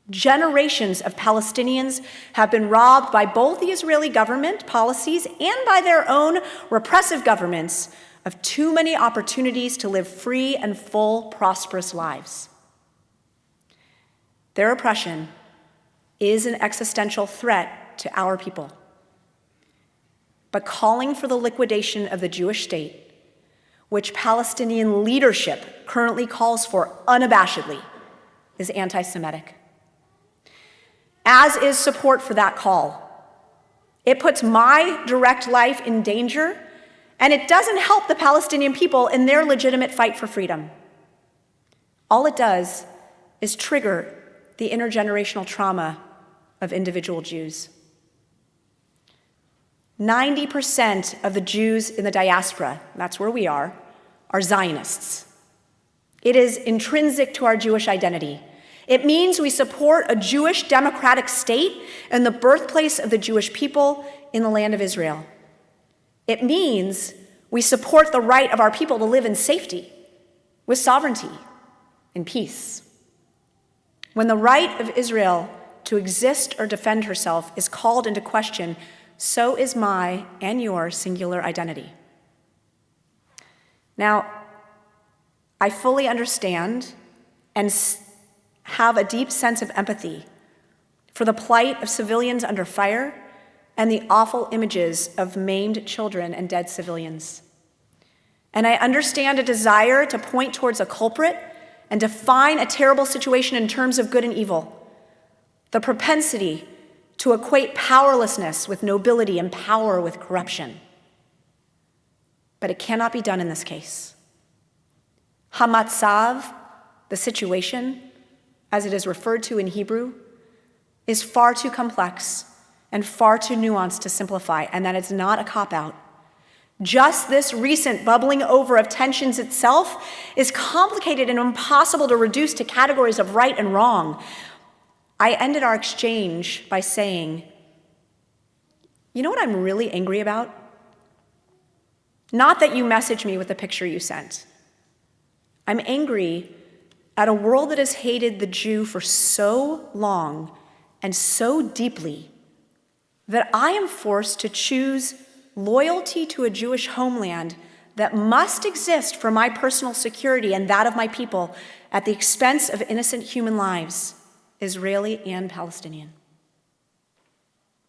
Generations of Palestinians have been robbed by both the Israeli government policies and by their own repressive governments of too many opportunities to live free and full, prosperous lives. Their oppression is an existential threat to our people. But calling for the liquidation of the Jewish state, which Palestinian leadership currently calls for unabashedly, is anti-Semitic. As is support for that call. It puts my direct life in danger, and it doesn't help the Palestinian people in their legitimate fight for freedom. All it does is trigger the intergenerational trauma of individual Jews. 90% of the Jews in the diaspora, that's where we are Zionists. It is intrinsic to our Jewish identity. It means we support a Jewish democratic state and the birthplace of the Jewish people in the land of Israel. It means we support the right of our people to live in safety, with sovereignty, in peace. When the right of Israel to exist or defend herself is called into question, so is my and your singular identity. Now, I fully understand and have a deep sense of empathy for the plight of civilians under fire and the awful images of maimed children and dead civilians. And I understand a desire to point towards a culprit and define a terrible situation in terms of good and evil, the propensity to equate powerlessness with nobility and power with corruption. But it cannot be done in this case. Hamatzav, the situation, as it is referred to in Hebrew, is far too complex and far too nuanced to simplify, and that it's not a cop-out. Just this recent bubbling over of tensions itself is complicated and impossible to reduce to categories of right and wrong. I ended our exchange by saying, you know what I'm really angry about? Not that you messaged me with the picture you sent. I'm angry at a world that has hated the Jew for so long and so deeply that I am forced to choose loyalty to a Jewish homeland that must exist for my personal security and that of my people at the expense of innocent human lives, Israeli and Palestinian.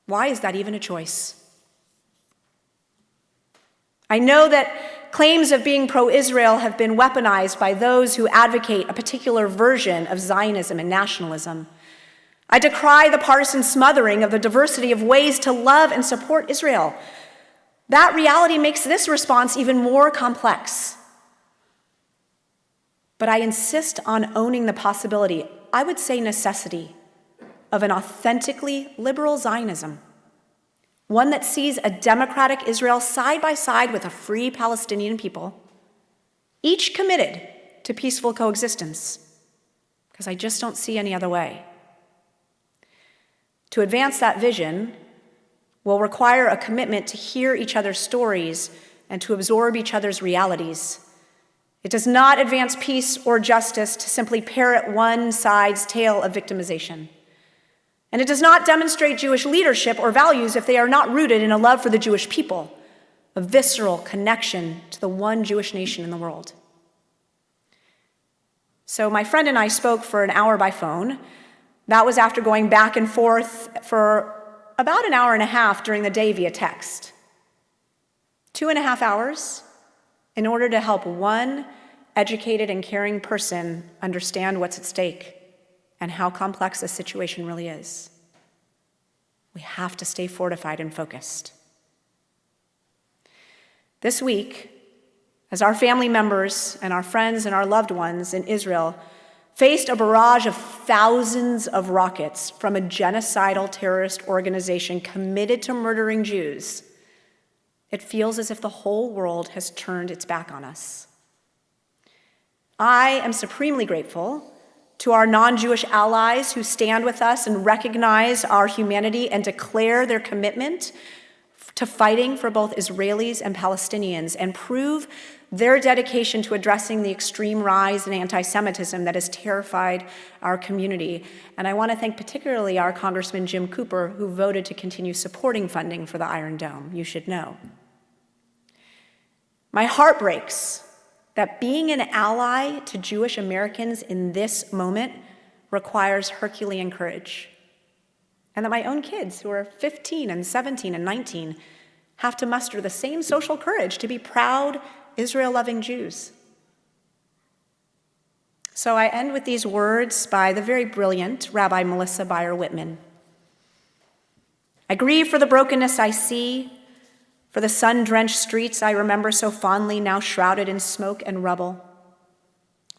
Why is that even a choice? I know that claims of being pro-Israel have been weaponized by those who advocate a particular version of Zionism and nationalism. I decry the partisan smothering of the diversity of ways to love and support Israel. That reality makes this response even more complex. But I insist on owning the possibility, I would say necessity, of an authentically liberal Zionism, one that sees a democratic Israel side by side with a free Palestinian people, each committed to peaceful coexistence, because I just don't see any other way. To advance that vision, will require a commitment to hear each other's stories and to absorb each other's realities. It does not advance peace or justice to simply parrot one side's tale of victimization. And it does not demonstrate Jewish leadership or values if they are not rooted in a love for the Jewish people, a visceral connection to the one Jewish nation in the world. So my friend and I spoke for an hour by phone. That was after going back and forth for about an hour and a half during the day via text. 2.5 hours in order to help one educated and caring person understand what's at stake and how complex this situation really is. We have to stay fortified and focused. This week, as our family members and our friends and our loved ones in Israel faced a barrage of thousands of rockets from a genocidal terrorist organization committed to murdering Jews, it feels as if the whole world has turned its back on us. I am supremely grateful to our non-Jewish allies who stand with us and recognize our humanity and declare their commitment to fighting for both Israelis and Palestinians and prove their dedication to addressing the extreme rise in anti-Semitism that has terrified our community. And I want to thank particularly our Congressman Jim Cooper, who voted to continue supporting funding for the Iron Dome. You should know. My heart breaks that being an ally to Jewish Americans in this moment requires Herculean courage, and that my own kids, who are 15 and 17 and 19, have to muster the same social courage to be proud, Israel-loving Jews. So I end with these words by the very brilliant Rabbi Melissa Beyer Whitman. I grieve for the brokenness I see, for the sun-drenched streets I remember so fondly, now shrouded in smoke and rubble.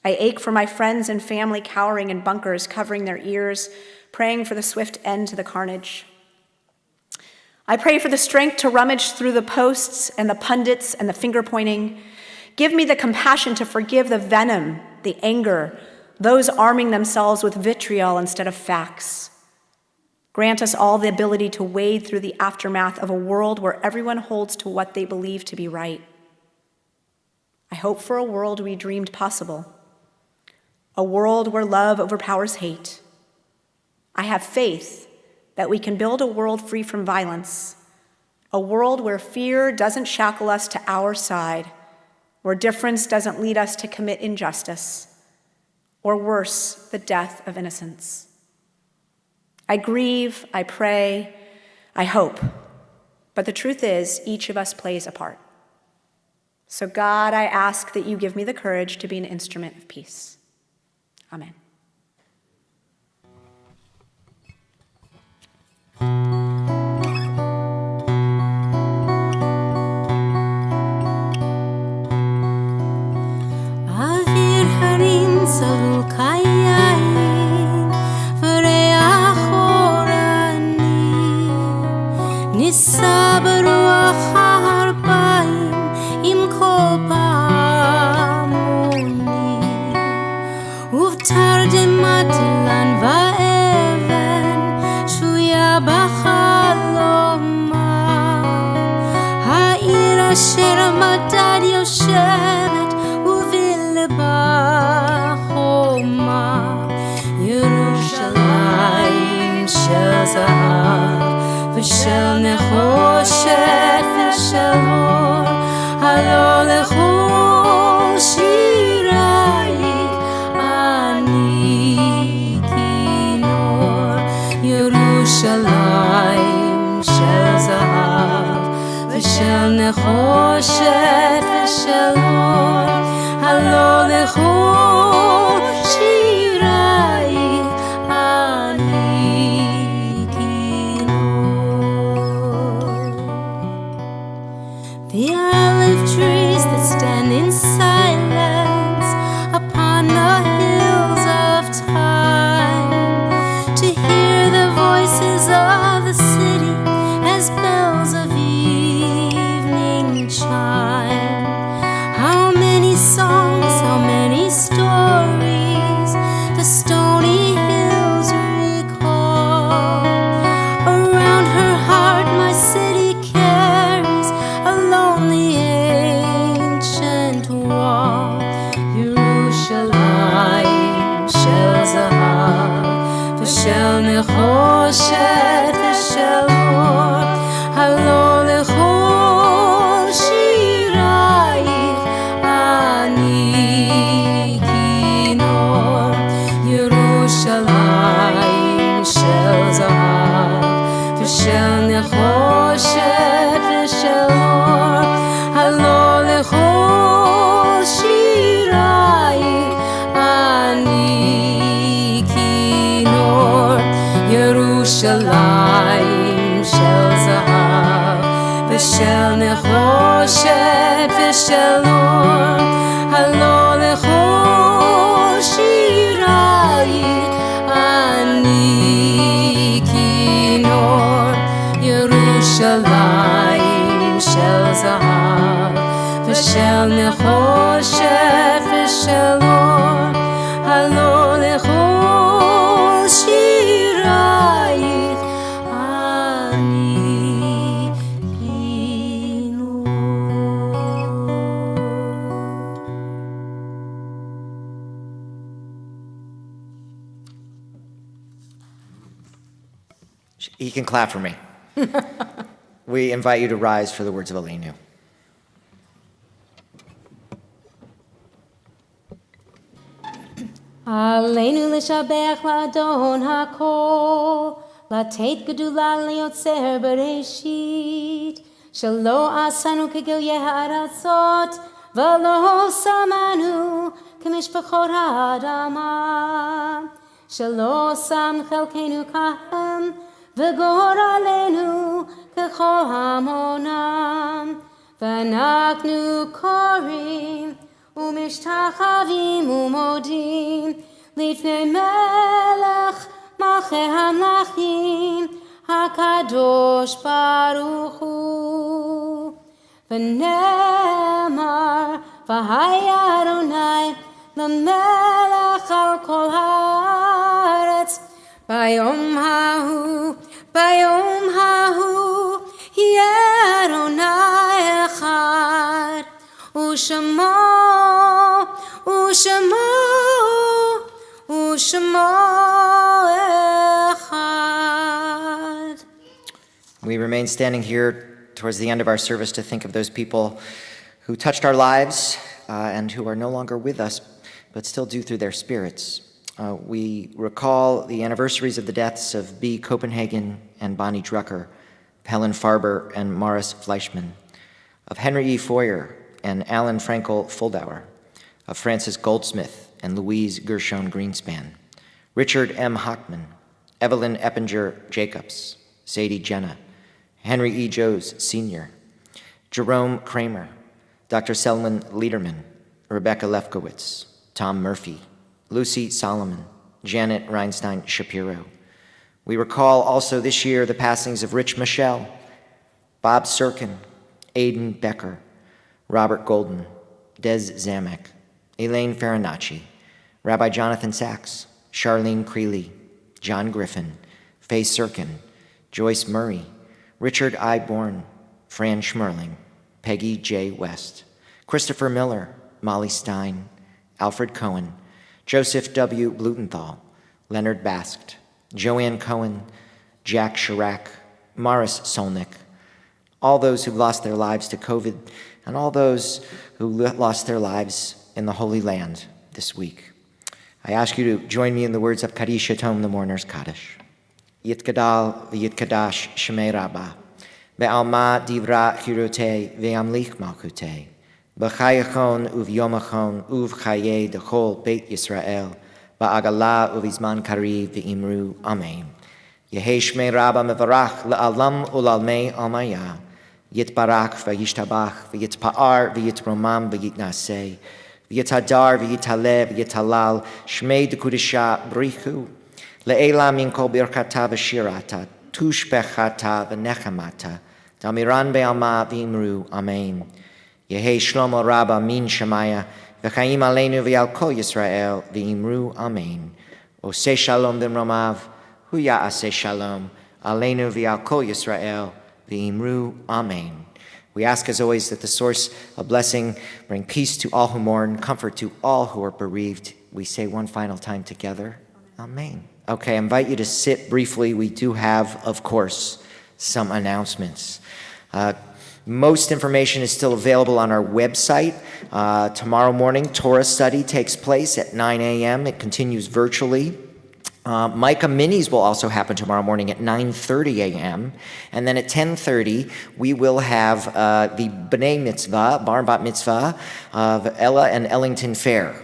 I ache for my friends and family cowering in bunkers, covering their ears, praying for the swift end to the carnage. I pray for the strength to rummage through the posts and the pundits and the finger-pointing. Give me the compassion to forgive the venom, the anger, those arming themselves with vitriol instead of facts. Grant us all the ability to wade through the aftermath of a world where everyone holds to what they believe to be right. I hope for a world we dreamed possible, a world where love overpowers hate. I have faith that we can build a world free from violence, a world where fear doesn't shackle us to our side, where difference doesn't lead us to commit injustice, or worse, the death of innocence. I grieve, I pray, I hope, but the truth is, each of us plays a part. So God, I ask that you give me the courage to be an instrument of peace. Amen. אוויר הרים צלול כיין וריח אורני נישא ברוח ההרפיים עם כל פעמוני ובתרדמת אילן ואבן שרויה בחלומה העיר אשר מדד יושבת ובלבה חומה נחושת ושלום, הלא לכל שירייך אני כינור, ירושלים של זהב ושל נחושת ושלום, הלא לכל שירייך אני כינור. He can clap for me. We invite you to rise for the words of Aleinu. עלינו לשבח לאדון הכל, לתת גדולה ליוצר בראשית, שלא עשנו כגויי הארצות, ולא שמנו כמשפחות האדמה, שלא שם חלקנו כהם, וגורלנו ככל המונם, ואנחנו קוראים ומשתחווים ומודים לפני מלך מלכי המלכים הקדוש ברוך הוא. ונאמר והיה אדוני למלך על כל הארץ ביום ההוא יהיה אדוני אחד ושמו אחד. We remain standing here towards the end of our service to think of those people who touched our lives and who are no longer with us, but still do through their spirits. We recall the anniversaries of the deaths of B. Copenhagen and Bonnie Drucker, Helen Farber and Morris Fleischman, of Henry E. Foyer and Alan Frankel Fuldauer, of Francis Goldsmith and Louise Gershon Greenspan, Richard M. Hockman, Evelyn Eppinger Jacobs, Sadie Jenna, Henry E. Joes Sr., Jerome Kramer, Dr. Selman Liederman, Rebecca Lefkowitz, Tom Murphy, Lucy Solomon, Janet Reinstein Shapiro. We recall also this year the passings of Rich Michelle, Bob Serkin, Aidan Becker, Robert Golden, Des Zamek, Elaine Farinacci, Rabbi Jonathan Sachs, Charlene Creeley, John Griffin, Faye Serkin, Joyce Murray, Richard I. Bourne, Fran Schmerling, Peggy J. West, Christopher Miller, Molly Stein, Alfred Cohen, Joseph W. Blutenthal, Leonard Basked, Joanne Cohen, Jack Chirac, Morris Solnick, all those who've lost their lives to COVID, and all those who lost their lives in the Holy Land this week. I ask you to join me in the words of Kaddish Yatom, the Mourner's Kaddish. Yitgadal v'yitkadash Shemei Rabbah, ve'alma divra chirotei ve'amlich malchutei, b'chayachon uv'yomachon uv'chayei dechol Beit Yisrael, ba'agala uv'izman kariv ve'imru Amen. Yehei Shmei Rabbah mevarach le'alam u'lalmei almaya, Yitbarak v'yishtabach v'yitpa'ar v'yitromam v'yitnaseh, v'yitadar v'yitaleh v'yitalal, Shmei dekudisha brichu, le'ela min kol birkata v'shirata, tushbechata v'nechamata, damiran be'alma v'imru Amen. Yehei Shlomo Rabba min Shemaya, v'chaim aleinu v'yal kol Yisrael v'imru Amen. Oseh shalom b'mromav, hu ya'aseh shalom, aleinu v'yal kol Yisrael v'imru Amen. We ask, as always, that the source of blessing bring peace to all who mourn, comfort to all who are bereaved. We say one final time together, Amen. Okay, I invite you to sit briefly. We do have, of course, some announcements. Most information is still available on our website. Tomorrow morning, Torah study takes place at 9 a.m. It continues virtually. Micah Minis will also happen tomorrow morning at 9:30 a.m. And then at 10:30, we will have the B'nai Mitzvah, Bar Bat Mitzvah, of Ella and Ellington Fair.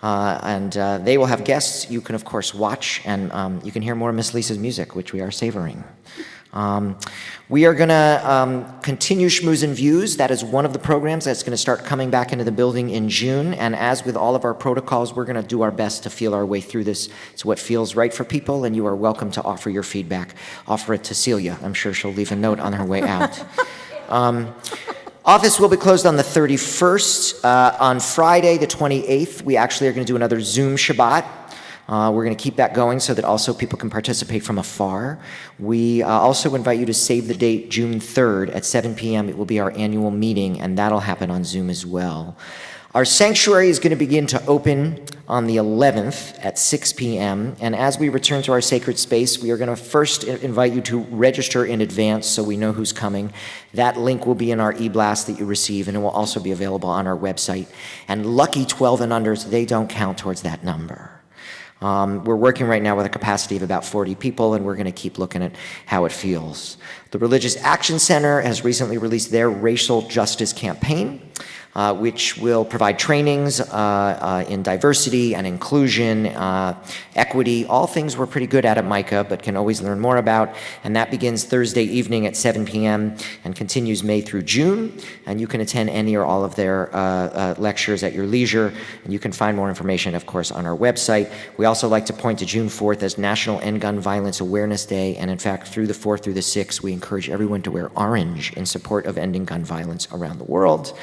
And they will have guests. You can, of course, watch, and you can hear more of Miss Lisa's music, which we are savoring. We are going to continue Schmooze and Views. That is one of the programs that's going to start coming back into the building in June. And as with all of our protocols, we're going to do our best to feel our way through this. It's what feels right for people, and you are welcome to offer your feedback. Offer it to Celia. I'm sure she'll leave a note on her way out. Office will be closed on the 31st. On Friday, the 28th, we actually are going to do another Zoom Shabbat. We're going to keep that going so that also people can participate from afar. We also invite you to save the date June 3rd at 7 p.m. It will be our annual meeting, and that'll happen on Zoom as well. Our sanctuary is going to begin to open on the 11th at 6 p.m. And as we return to our sacred space, we are going to first invite you to register in advance so we know who's coming. That link will be in our e-blast that you receive, and it will also be available on our website. And lucky 12 and unders, they don't count towards that number. We're working right now with a capacity of about 40 people, and we're going to keep looking at how it feels. The Religious Action Center has recently released their racial justice campaign, which will provide trainings in diversity and inclusion, equity, all things we're pretty good at Micah, but can always learn more about. And that begins Thursday evening at 7 p.m. and continues May through June. And you can attend any or all of their lectures at your leisure. And you can find more information, of course, on our website. We also like to point to June 4th as National End Gun Violence Awareness Day. And in fact, through the 4th through the 6th, we encourage everyone to wear orange in support of ending gun violence around the world.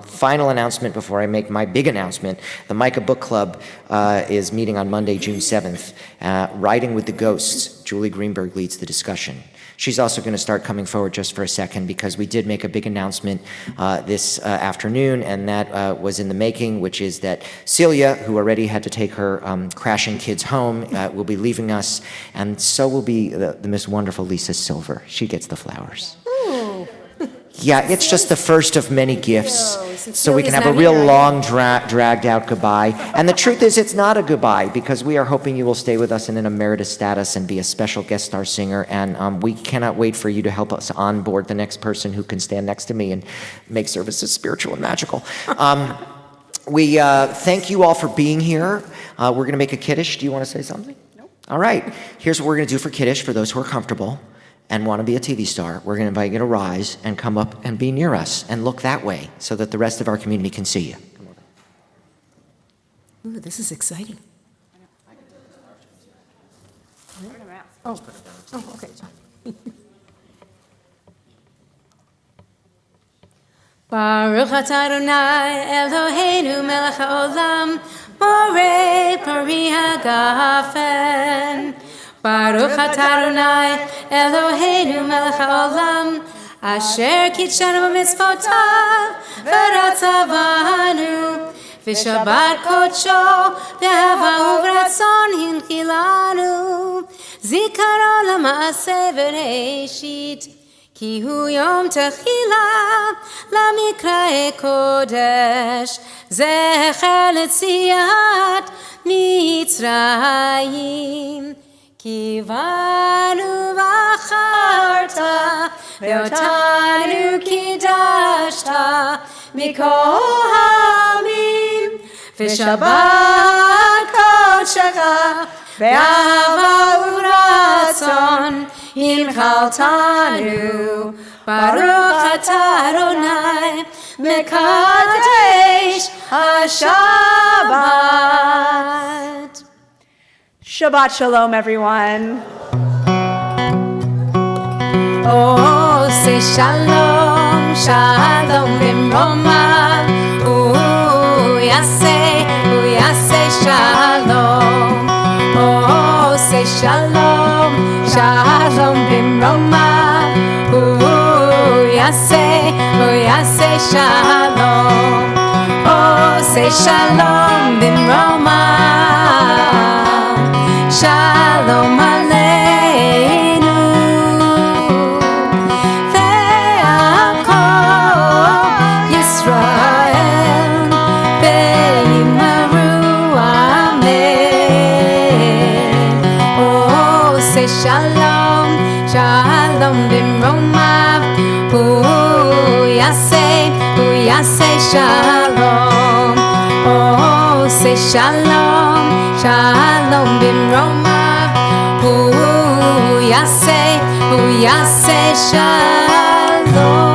Final announcement before I make my big announcement. The Micah Book Club is meeting on Monday, June 7th. Riding with the Ghosts. Julie Greenberg leads the discussion. She's also going to start coming forward just for a second because we did make a big announcement this afternoon, and that was in the making, which is that Celia, who already had to take her crashing kids home, will be leaving us, and so will be the Miss Wonderful Lisa Silver. She gets the flowers. Yeah, it's just the first of many gifts, so we can have a real long, dragged out goodbye. And the truth is, it's not a goodbye, because we are hoping you will stay with us in an emeritus status and be a special guest star singer, and we cannot wait for you to help us onboard the next person who can stand next to me and make services spiritual and magical. We thank you all for being here. We're going to make a kiddush. Do you want to say something? Nope. All right. Here's what we're going to do for kiddush for those who are comfortable and want to be a TV star. We're going to invite you to rise and come up and be near us and look that way so that the rest of our community can see you. Ooh, this is exciting. Oh, okay. Baruch atah Adonai Eloheinu melech haolam borei pari hagafen. Baruch atah Adonai Eloheinu melech haolam asher kitshanu b'mitzvotav v'ratzavanu v'shabbat kodsho b'ahava u'v'ratzon hinchilanu zikaro lama'aseh v'reishit ki hu yom techila lamikra kodesh zecher letziat Mitzrayim ki vanu v'acharta ve'otanu kidashta mikol ha'amim v'shabbat kodshecha be'ahava u'v'ratzon Hinchaltanu, Baruch atah Adonai, Mekadesh HaShabbat. Shabbat Shalom, everyone. Oh, say Shalom, Shalom Bimromav. Yaseh Shalom. Oh, say Shalom, Shalom Bimromav. Yaseh Shalom. Oh, say Shalom Bimromav. Shalom Aleinu. Ve'akol Yisrael ve'imaru Amen. Oh, say Shalom, Shalom Bimromav. Yaseh Shalom. Oh, say Shalom, Shalom Bimromav. Yaseh Shalom.